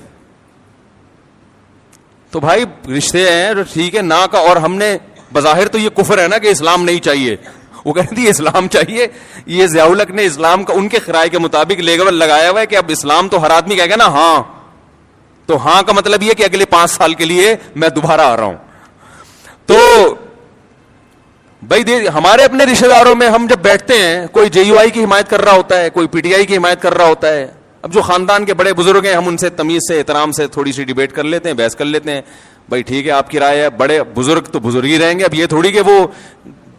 تو بھائی رشتے ہیں جو ٹھیک ہے نا کا، اور ہم نے بظاہر تو یہ کفر ہے نا کہ اسلام نہیں چاہیے. وہ کہتی تھی اسلام چاہیے. یہ ضیاء الحق نے اسلام کا ان کے رائے کے مطابق لیبل لگایا ہوا ہے کہ اب اسلام تو ہر آدمی کہے گا نا ہاں. تو ہاں کا مطلب یہ کہ اگلے 5 سال کے لیے میں دوبارہ آ رہا ہوں. تو بھائی ہمارے اپنے رشتے داروں میں ہم جب بیٹھتے ہیں، کوئی جے یو آئی کی حمایت کر رہا ہوتا ہے، کوئی پی ٹی آئی کی حمایت کر رہا ہوتا ہے. اب جو خاندان کے بڑے بزرگ ہیں ہم ان سے تمیز سے احترام سے تھوڑی سی ڈیبیٹ کر لیتے ہیں، بحث کر لیتے ہیں. بھائی ٹھیک ہے آپ کی رائے ہے، بڑے بزرگ تو بزرگ ہی رہیں گے. اب یہ تھوڑی کہ وہ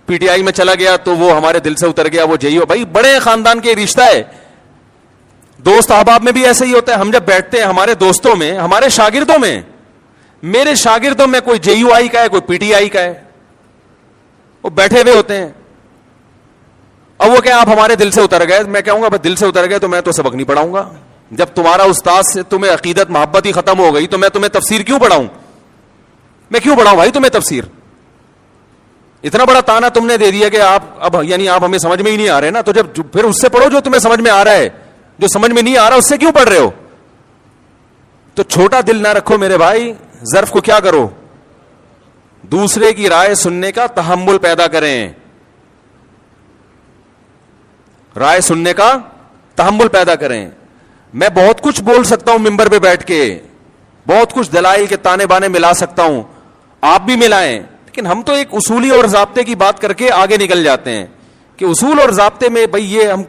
پی ٹی آئی میں چلا گیا تو وہ ہمارے دل سے اتر گیا، وہ جے یو. بھائی بڑے خاندان کے رشتہ ہے. دوست احباب میں بھی ایسا ہی ہوتا ہے. ہم جب بیٹھتے ہیں ہمارے دوستوں میں، ہمارے شاگردوں میں، میرے شاگردوں میں کوئی جے یو آئی کا ہے، کوئی پی ٹی آئی کا ہے، وہ بیٹھے ہوئے ہوتے ہیں. اب وہ کہ آپ ہمارے دل سے اتر گئے. میں کہوں گا بس دل سے اتر گئے تو میں تو سبق نہیں پڑھاؤں گا. جب تمہارا استاد سے تمہیں عقیدت محبت ہی ختم ہو گئی تو میں تمہیں تفسیر کیوں پڑھاؤں؟ میں کیوں پڑھاؤں بھائی تمہیں تفسیر؟ اتنا بڑا تانا تم نے دے دیا کہ آپ ہمیں سمجھ میں ہی نہیں آ رہے نا. تو جب پھر اس سے پڑھو جو تمہیں سمجھ میں آ رہا ہے. جو سمجھ میں نہیں آ رہا اس سے کیوں پڑھ رہے ہو؟ تو چھوٹا دل نہ رکھو میرے بھائی. ظرف کو کیا کرو؟ دوسرے کی رائے سننے کا تحمل پیدا کریں. رائے سننے کا تحمل پیدا کریں. میں بہت کچھ بول سکتا ہوں ممبر پہ بیٹھ کے، بہت کچھ دلائل کے تانے بانے ملا سکتا ہوں، آپ بھی ملائیں. لیکن ہم تو ایک اصولی اور ضابطے کی بات کر کے آگے نکل جاتے ہیں کہ اصول اور ضابطے میں بھئی یہ ہم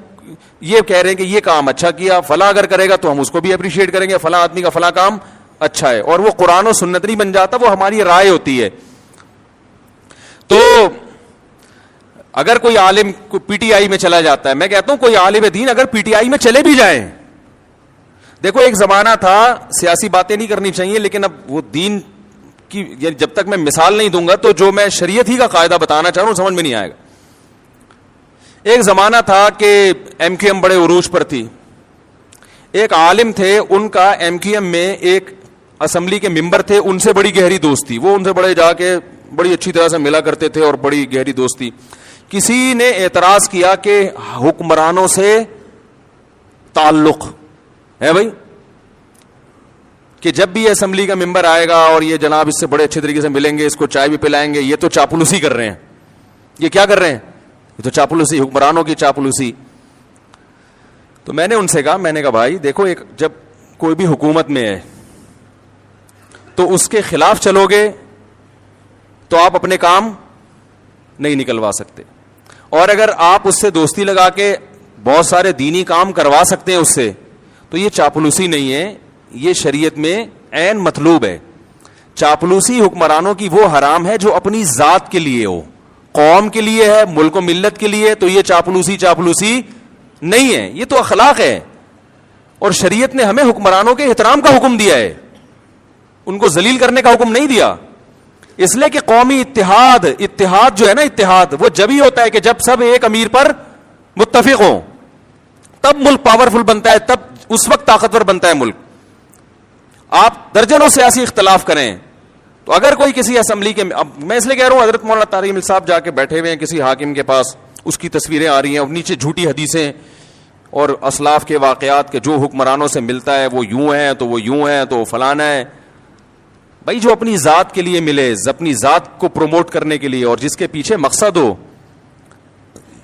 یہ کہہ رہے ہیں کہ یہ کام اچھا کیا، فلاں اگر کرے گا تو ہم اس کو بھی اپریشیٹ کریں گے، فلاں آدمی کا فلاں کام اچھا ہے. اور وہ قرآن و سنت نہیں بن جاتا، وہ ہماری رائے ہوتی ہے. تو اگر کوئی عالم پی ٹی آئی میں چلا جاتا ہے، میں کہتا ہوں کوئی عالم دین اگر پی ٹی آئی میں چلے بھی جائیں، دیکھو ایک زمانہ تھا، سیاسی باتیں نہیں کرنی چاہیے لیکن اب وہ دین کی جب تک میں مثال نہیں دوں گا تو جو میں شریعت ہی کا قاعدہ بتانا چاہ رہا ہوں سمجھ میں نہیں آئے گا. ایک زمانہ تھا کہ ایم کیو ایم بڑے عروج پر تھی. ایک عالم تھے، ان کا ایم کیو ایم میں ایک اسمبلی کے ممبر تھے، ان سے بڑی گہری دوستی، وہ ان سے بڑے جا کے بڑی اچھی طرح سے ملا کرتے تھے اور بڑی گہری دوستی. کسی نے اعتراض کیا کہ حکمرانوں سے تعلق ہے بھائی، کہ جب بھی اسمبلی کا ممبر آئے گا اور یہ جناب اس سے بڑے اچھے طریقے سے ملیں گے، اس کو چائے بھی پلائیں گے، یہ تو چاپلوسی کر رہے ہیں. یہ کیا کر رہے ہیں؟ یہ تو چاپلوسی، حکمرانوں کی چاپلوسی. تو میں نے ان سے کہا، میں نے کہا بھائی دیکھو، ایک جب کوئی بھی حکومت میں ہے تو اس کے خلاف چلو گے تو آپ اپنے کام نہیں نکلوا سکتے، اور اگر آپ اس سے دوستی لگا کے بہت سارے دینی کام کروا سکتے ہیں اس سے تو یہ چاپلوسی نہیں ہے، یہ شریعت میں عین مطلوب ہے. چاپلوسی حکمرانوں کی وہ حرام ہے جو اپنی ذات کے لیے ہو، قوم کے لیے ہے، ملک و ملت کے لیے، تو یہ چاپلوسی نہیں ہے، یہ تو اخلاق ہے. اور شریعت نے ہمیں حکمرانوں کے احترام کا حکم دیا ہے، ان کو ذلیل کرنے کا حکم نہیں دیا. اس لیے کہ قومی اتحاد جو ہے نا، اتحاد وہ جب ہی ہوتا ہے کہ جب سب ایک امیر پر متفق ہوں، تب ملک پاورفل بنتا ہے، تب اس وقت طاقتور بنتا ہے ملک. آپ درجنوں سیاسی اختلاف کریں تو اگر کوئی کسی اسمبلی کے، اب میں اس لیے کہہ رہا ہوں، حضرت مولانا طارق مل صاحب جا کے بیٹھے ہوئے ہیں کسی حاکم کے پاس، اس کی تصویریں آ رہی ہیں اور نیچے جھوٹی حدیثیں اور اسلاف کے واقعات کے جو حکمرانوں سے ملتا ہے وہ یوں ہے تو وہ یوں ہے تو وہ فلانا ہے. بھائی جو اپنی ذات کے لیے ملے, اپنی ذات کو پروموٹ کرنے کے لیے, اور جس کے پیچھے مقصد ہو,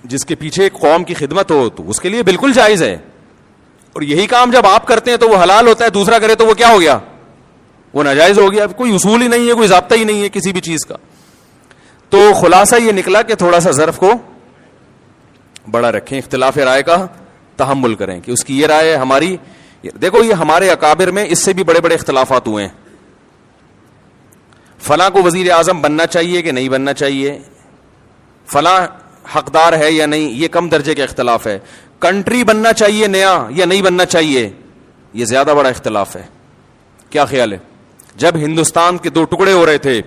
جس کے پیچھے ایک قوم کی خدمت ہو, تو اس کے لیے بالکل جائز ہے. اور یہی کام جب آپ کرتے ہیں تو وہ حلال ہوتا ہے, دوسرا کرے تو وہ کیا ہو گیا, وہ ناجائز ہو گیا. کوئی اصول ہی نہیں ہے, کوئی ضابطہ ہی نہیں ہے کسی بھی چیز کا. تو خلاصہ یہ نکلا کہ تھوڑا سا ظرف کو بڑا رکھیں, اختلاف رائے کا تحمل کریں کہ اس کی یہ رائے ہے, ہماری. دیکھو یہ ہمارے اکابر میں اس سے بھی بڑے بڑے اختلافات ہوئے ہیں. فلاں کو وزیر اعظم بننا چاہیے کہ نہیں بننا چاہیے, فلاں حقدار ہے یا نہیں, یہ کم درجے کا اختلاف ہے. کنٹری بننا چاہیے نیا یا نہیں بننا چاہیے, یہ زیادہ بڑا اختلاف ہے. کیا خیال ہے؟ جب ہندوستان کے دو ٹکڑے ہو رہے تھے,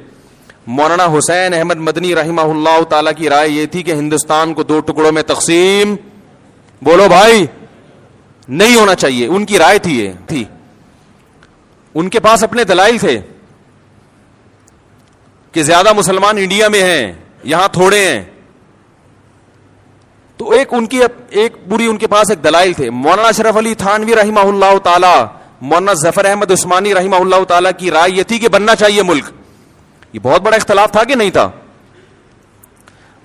مولانا حسین احمد مدنی رحمہ اللہ تعالی کی رائے یہ تھی کہ ہندوستان کو دو ٹکڑوں میں تقسیم, بولو بھائی, نہیں ہونا چاہیے. ان کی رائے تھی, یہ تھی. ان کے پاس اپنے دلائل تھے کہ زیادہ مسلمان انڈیا میں ہیں, یہاں تھوڑے ہیں. تو ایک پوری ان کے پاس ایک دلائل تھے. مولانا اشرف علی تھانوی رحمہ اللہ تعالی, مولانا ظفر احمد عثمانی رحمہ اللہ تعالی کی رائے یہ تھی کہ بننا چاہیے ملک. یہ بہت بڑا اختلاف تھا کہ نہیں تھا؟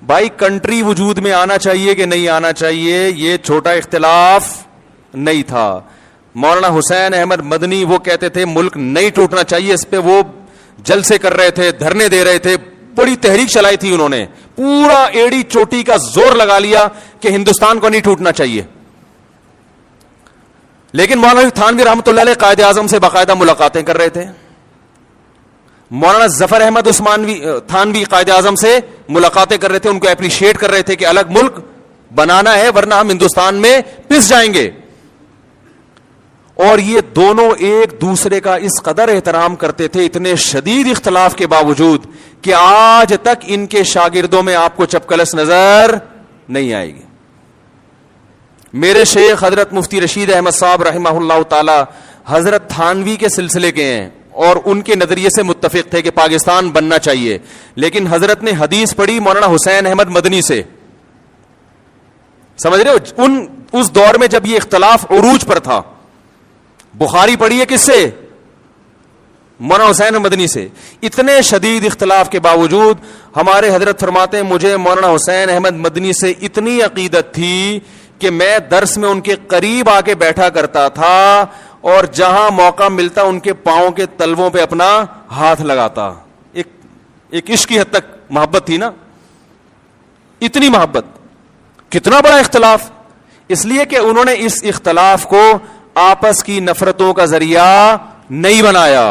بھائی کنٹری وجود میں آنا چاہیے کہ نہیں آنا چاہیے, یہ چھوٹا اختلاف نہیں تھا. مولانا حسین احمد مدنی وہ کہتے تھے ملک نہیں ٹوٹنا چاہیے, اس پہ وہ جلسے کر رہے تھے, دھرنے دے رہے تھے, بڑی تحریک چلائی تھی انہوں نے, پورا ایڑی چوٹی کا زور لگا لیا کہ ہندوستان کو نہیں ٹوٹنا چاہیے. لیکن مولانا تھانوی رحمۃ اللہ علیہ قائد اعظم سے باقاعدہ ملاقاتیں کر رہے تھے. مولانا ظفر احمد عثمانی تھانوی قائد اعظم سے ملاقاتیں کر رہے تھے, ان کو اپریشیٹ کر رہے تھے کہ الگ ملک بنانا ہے ورنہ ہم ہندوستان میں پس جائیں گے. اور یہ دونوں ایک دوسرے کا اس قدر احترام کرتے تھے, اتنے شدید اختلاف کے باوجود, کہ آج تک ان کے شاگردوں میں آپ کو چپکلس نظر نہیں آئے گی. میرے شیخ حضرت مفتی رشید احمد صاحب رحمہ اللہ تعالی حضرت تھانوی کے سلسلے کے ہیں, اور ان کے نظریے سے متفق تھے کہ پاکستان بننا چاہیے. لیکن حضرت نے حدیث پڑھی مولانا حسین احمد مدنی سے, سمجھ رہے ہو, اس دور میں جب یہ اختلاف عروج پر تھا. بخاری پڑھی ہے کس سے؟ مولانا حسین مدنی سے. اتنے شدید اختلاف کے باوجود ہمارے حضرت فرماتے ہیں مجھے مولانا حسین احمد مدنی سے اتنی عقیدت تھی کہ میں درس میں ان کے قریب آ کے بیٹھا کرتا تھا, اور جہاں موقع ملتا ان کے پاؤں کے تلووں پہ اپنا ہاتھ لگاتا. ایک عشق کی حد تک محبت تھی نا, اتنی محبت. کتنا بڑا اختلاف, اس لیے کہ انہوں نے اس اختلاف کو آپس کی نفرتوں کا ذریعہ نہیں بنایا,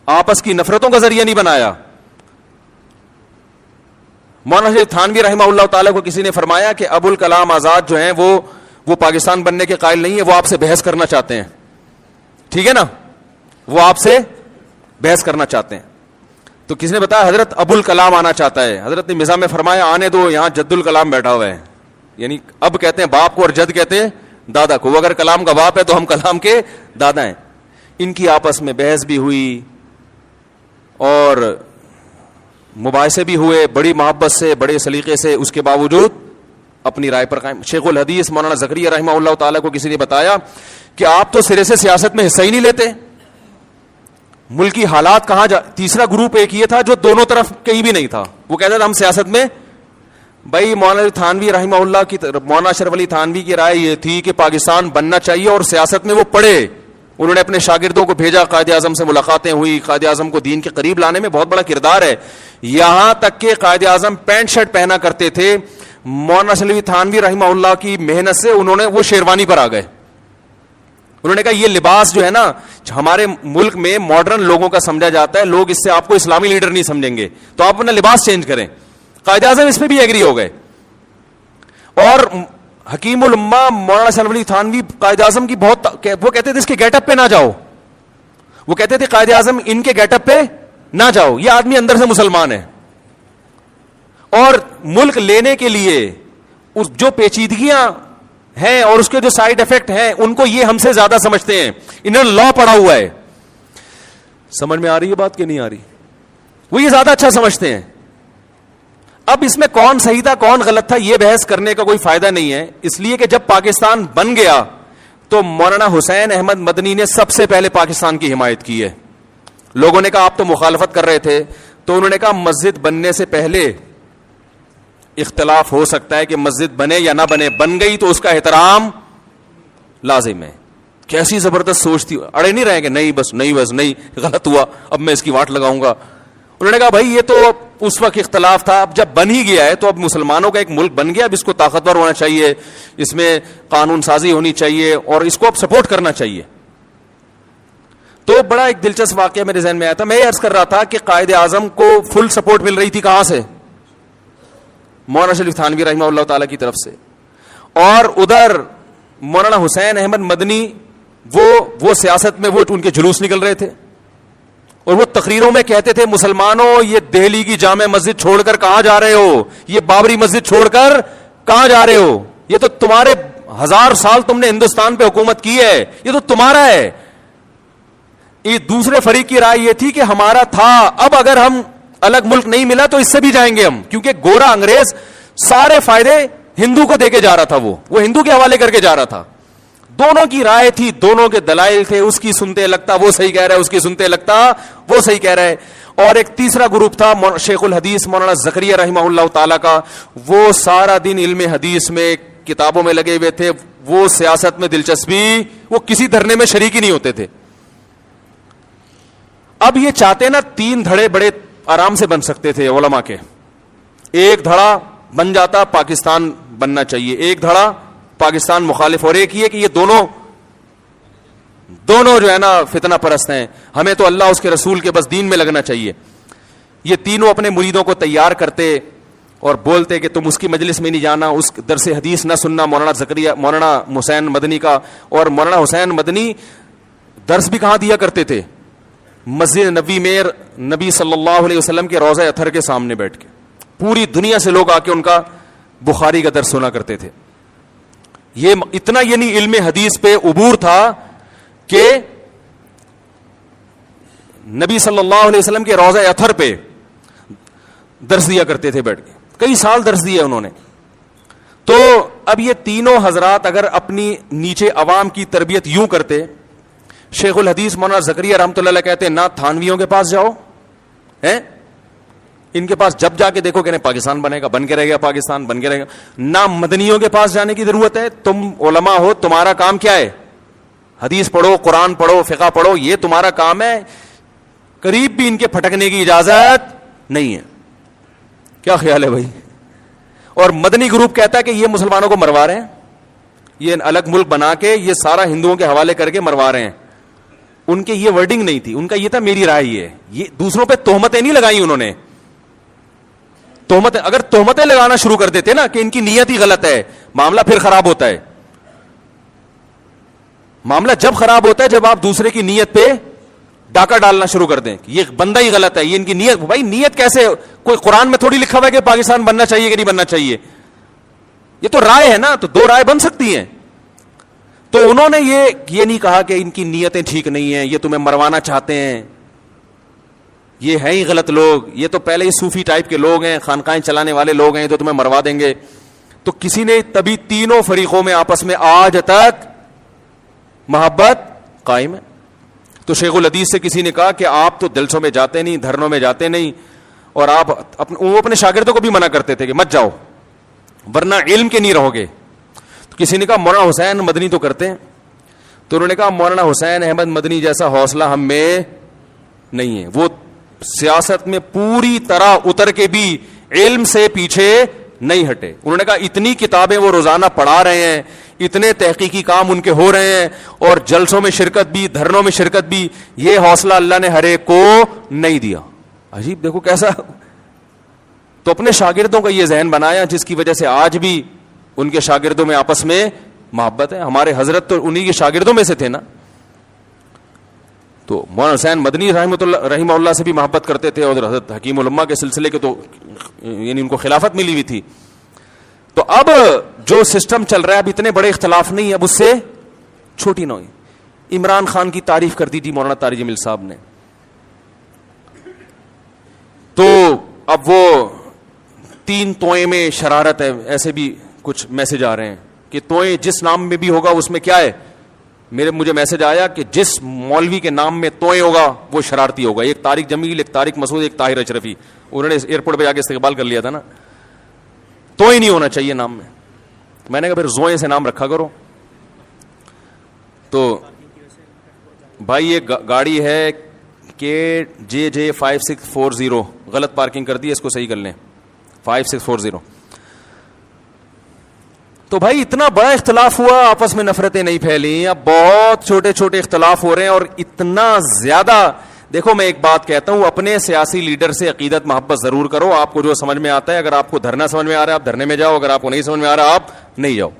آپس کی نفرتوں کا ذریعہ نہیں بنایا. مولانا تھانوی رحمہ اللہ تعالیٰ کو کسی نے فرمایا کہ ابو الکلام آزاد جو ہیں وہ پاکستان بننے کے قائل نہیں ہے, وہ آپ سے بحث کرنا چاہتے ہیں. ٹھیک ہے نا, وہ آپ سے بحث کرنا چاہتے ہیں. تو کسی نے بتایا حضرت ابو الکلام آنا چاہتا ہے. حضرت نے مزاح میں فرمایا آنے دو, یہاں جد الکلام بیٹھا ہوا ہے. یعنی اب کہتے ہیں باپ کو اور جد کہتے ہیں دادا کو. وہ اگر کلام کا باپ ہے تو ہم کلام کے دادا ہیں. ان کی آپس میں بحث بھی ہوئی اور مباحثے بھی ہوئے, بڑی محبت سے, بڑے سلیقے سے. اس کے باوجود اپنی رائے پر قائم. شیخ الحدیث مولانا زکریا رحمہ اللہ تعالیٰ کو کسی نے بتایا کہ آپ تو سرے سے سیاست میں حصہ ہی نہیں لیتے, ملکی حالات کہاں تیسرا گروپ ایک یہ تھا جو دونوں طرف کہیں بھی نہیں تھا, وہ کہتا تھا ہم سیاست میں. بھائی مولانا تھانوی رحمہ اللہ کی, مولانا اشرف علی تھانوی کی رائے یہ تھی کہ پاکستان بننا چاہیے, اور سیاست میں وہ پڑھے. انہوں نے اپنے شاگردوں کو بھیجا, قائد اعظم سے ملاقاتیں ہوئی, قائد اعظم کو دین کے قریب لانے میں بہت بڑا کردار ہے. یہاں تک کہ قائد اعظم پینٹ شرٹ پہنا کرتے تھے. مولانا اشرف علی تھانوی رحمہ اللہ کی محنت سے انہوں نے وہ شیروانی پر آ گئے. انہوں نے کہا یہ لباس جو ہے نا ہمارے ملک میں ماڈرن لوگوں کا سمجھا جاتا ہے, لوگ اس سے آپ کو اسلامی لیڈر نہیں سمجھیں گے, تو آپ اپنا لباس چینج کریں. قائد اعظم اس پہ بھی ایگری ہو گئے. اور حکیم الامہ مولانا اشرف علی تھانوی قائد اعظم کی بہت, وہ کہتے تھے اس کے گیٹ اپ پہ نہ جاؤ, وہ کہتے تھے قائد اعظم ان کے گیٹ اپ پہ نہ جاؤ, یہ آدمی اندر سے مسلمان ہے. اور ملک لینے کے لیے اس جو پیچیدگیاں ہیں اور اس کے جو سائیڈ افیکٹ ہیں ان کو یہ ہم سے زیادہ سمجھتے ہیں, انہوں نے لا پڑھا ہوا ہے. سمجھ میں آ رہی ہے بات کہ نہیں آ رہی؟ وہ یہ زیادہ اچھا سمجھتے ہیں. اب اس میں کون صحیح تھا کون غلط تھا یہ بحث کرنے کا کوئی فائدہ نہیں ہے, اس لیے کہ جب پاکستان بن گیا تو مولانا حسین احمد مدنی نے سب سے پہلے پاکستان کی حمایت کی ہے. لوگوں نے کہا آپ تو مخالفت کر رہے تھے, تو انہوں نے کہا مسجد بننے سے پہلے اختلاف ہو سکتا ہے کہ مسجد بنے یا نہ بنے, بن گئی تو اس کا احترام لازم ہے. کیسی زبردست سوچ تھی, اڑے نہیں رہے کہ نہیں بس نہیں غلط ہوا اب میں اس کی واٹ لگاؤں گا. انہوں نے کہا بھائی یہ تو اس وقت اختلاف تھا, اب جب بن ہی گیا ہے تو اب مسلمانوں کا ایک ملک بن گیا, اب اس کو طاقتور ہونا چاہیے, اس میں قانون سازی ہونی چاہیے اور اس کو اب سپورٹ کرنا چاہیے. تو بڑا ایک دلچسپ واقعہ میرے ذہن میں آیا تھا. میں یہ عرض کر رہا تھا کہ قائد اعظم کو فل سپورٹ مل رہی تھی کہاں سے؟ مولانا شریف تھانوی رحمہ اللہ تعالی کی طرف سے, اور ادھر مولانا حسین احمد مدنی وہ سیاست میں وہ ان کے جلوس نکل رہے تھے, اور وہ تقریروں میں کہتے تھے مسلمانوں یہ دہلی کی جامع مسجد چھوڑ کر کہاں جا رہے ہو, یہ بابری مسجد چھوڑ کر کہاں جا رہے ہو, یہ تو تمہارے 1000 سال تم نے ہندوستان پہ حکومت کی ہے, یہ تو تمہارا ہے. یہ دوسرے فریق کی رائے یہ تھی کہ ہمارا تھا, اب اگر ہم الگ ملک نہیں ملا تو اس سے بھی جائیں گے ہم, کیونکہ گورا انگریز سارے فائدے ہندو کو دے کے جا رہا تھا, وہ ہندو کے حوالے کر کے جا رہا تھا. دونوں کی رائے تھی, دونوں کے دلائل تھے, اس کی سنتے لگتا وہ صحیح کہہ رہا ہے, اس کی سنتے لگتا وہ صحیح کہہ رہا ہے. اور ایک تیسرا گروپ تھا شیخ الحدیث مولانا زکریا رحمہ اللہ تعالیٰ کا, وہ سارا دن علم حدیث میں کتابوں میں لگے ہوئے تھے, وہ سیاست میں دلچسپی, وہ کسی دھرنے میں شریک ہی نہیں ہوتے تھے. اب یہ چاہتے نا 3 دھڑے بڑے آرام سے بن سکتے تھے علماء کے, ایک دھڑا بن جاتا پاکستان بننا چاہیے, ایک دھڑا پاکستان مخالف, اور ایک یہ کہ یہ دونوں جو ہے نا فتنہ پرست ہیں, ہمیں تو اللہ اس کے رسول کے بس دین میں لگنا چاہیے. یہ تینوں اپنے مریدوں کو تیار کرتے اور بولتے کہ تم اس کی مجلس میں نہیں جانا, اس درس حدیث نہ سننا مولانا حسین مدنی کا. اور مولانا حسین مدنی درس بھی کہاں دیا کرتے تھے؟ مسجد نبی میں نبی صلی اللہ علیہ وسلم کے روضہ اطہر کے سامنے بیٹھ کے, پوری دنیا سے لوگ آ کے ان کا بخاری کا درس سنا کرتے تھے. یہ اتنا یعنی علم حدیث پہ عبور تھا کہ نبی صلی اللہ علیہ وسلم کے روضہ اطہر پہ درس دیا کرتے تھے بیٹھ کے, کئی سال درس دیا انہوں نے. تو اب یہ تینوں حضرات اگر اپنی نیچے عوام کی تربیت یوں کرتے, شیخ الحدیث مولانا زکریا رحمۃ اللہ علیہ کہتے نہ تھانویوں کے پاس جاؤ, ان کے پاس جب جا کے دیکھو کہ پاکستان بنے گا, بن کے رہے گا, پاکستان بن کے رہے گا. نہ مدنیوں کے پاس جانے کی ضرورت ہے, تم علماء ہو, تمہارا کام کیا ہے؟ حدیث پڑھو, قرآن پڑھو, فقہ پڑھو, یہ تمہارا کام ہے, قریب بھی ان کے پھٹکنے کی اجازت نہیں ہے. کیا خیال ہے بھائی؟ اور مدنی گروپ کہتا ہے کہ یہ مسلمانوں کو مروا رہے ہیں, یہ الگ ملک بنا کے یہ سارا ہندوؤں کے حوالے کر کے مروا رہے ہیں. ان کے یہ ورڈنگ نہیں تھی, ان کا یہ تھا میری رائے یہ ہے. یہ دوسروں پہ تہمتیں نہیں لگائی انہوں نے, تہمتیں اگر تہمتیں لگانا شروع کر دیتے نا کہ ان کی نیت ہی غلط ہے, معاملہ پھر خراب ہوتا ہے. معاملہ جب خراب ہوتا ہے جب آپ دوسرے کی نیت پہ ڈاکہ ڈالنا شروع کر دیں, یہ بندہ ہی غلط ہے, یہ ان کی نیت. بھائی نیت کیسے, کوئی قرآن میں تھوڑی لکھا ہوا ہے کہ پاکستان بننا چاہیے کہ نہیں بننا چاہیے, یہ تو رائے ہے نا, تو 2 رائے بن سکتی ہیں. تو انہوں نے یہ نہیں کہا کہ ان کی نیتیں ٹھیک نہیں ہیں, یہ تمہیں مروانا چاہتے ہیں, یہ ہیں ہی غلط لوگ, یہ تو پہلے ہی صوفی ٹائپ کے لوگ ہیں, خانقاہیں چلانے والے لوگ ہیں, تو تمہیں مروا دیں گے. تو کسی نے تبھی تینوں فریقوں میں آپس میں آج تک محبت قائم ہے. تو شیخ الحدیث سے کسی نے کہا کہ آپ تو جلسوں میں جاتے نہیں, دھرنوں میں جاتے نہیں, اور آپ وہ اپنے شاگردوں کو بھی منع کرتے تھے کہ مت جاؤ ورنہ علم کے نہیں رہو گے. تو کسی نے کہا مولانا حسین مدنی تو کرتے ہیں. تو انہوں نے کہا مولانا حسین احمد مدنی جیسا حوصلہ ہم میں نہیں ہے, وہ سیاست میں پوری طرح اتر کے بھی علم سے پیچھے نہیں ہٹے. انہوں نے کہا اتنی کتابیں وہ روزانہ پڑھا رہے ہیں, اتنے تحقیقی کام ان کے ہو رہے ہیں, اور جلسوں میں شرکت بھی, دھرنوں میں شرکت بھی, یہ حوصلہ اللہ نے ہر ایک کو نہیں دیا. عجیب, دیکھو کیسا. تو اپنے شاگردوں کا یہ ذہن بنایا جس کی وجہ سے آج بھی ان کے شاگردوں میں آپس میں محبت ہے. ہمارے حضرت تو انہی کے شاگردوں میں سے تھے نا. تو مولانا حسین مدنی رحمہ اللہ سے بھی محبت کرتے تھے, اور حضرت حکیم علماء کے سلسلے کے تو یعنی ان کو خلافت ملی ہوئی تھی. تو اب جو سسٹم چل رہا ہے اب اتنے بڑے اختلاف نہیں, اب اس سے چھوٹی نہ ہوئی. عمران خان کی تعریف کر دی تھی مولانا طارق جمیل صاحب نے, تو اب وہ 3 توئیں میں شرارت ہے, ایسے بھی کچھ میسج آ رہے ہیں کہ توئیں جس نام میں بھی ہوگا اس میں کیا ہے, مجھے میسج آیا کہ جس مولوی کے نام میں توئیں ہوگا وہ شرارتی ہوگا. ایک طارق جمیل, ایک طارق مسعود, ایک طاہر اشرفی. انہوں نے ایئرپورٹ پہ جا کے استقبال کر لیا تھا نا. توئیں نہیں ہونا چاہیے نام میں. میں نے کہا پھر زوئیں سے نام رکھا کرو. تو بھائی یہ گاڑی ہے کہ JJ 5640, غلط پارکنگ کر دی, اس کو صحیح کر لیں. 5640. تو بھائی اتنا بڑا اختلاف ہوا, آپس میں نفرتیں نہیں پھیلی. اب بہت چھوٹے چھوٹے اختلاف ہو رہے ہیں, اور اتنا زیادہ. دیکھو میں ایک بات کہتا ہوں, اپنے سیاسی لیڈر سے عقیدت محبت ضرور کرو. آپ کو جو سمجھ میں آتا ہے, اگر آپ کو دھرنا سمجھ میں آ رہا ہے آپ دھرنے میں جاؤ, اگر آپ کو نہیں سمجھ میں آ رہا آپ نہیں جاؤ.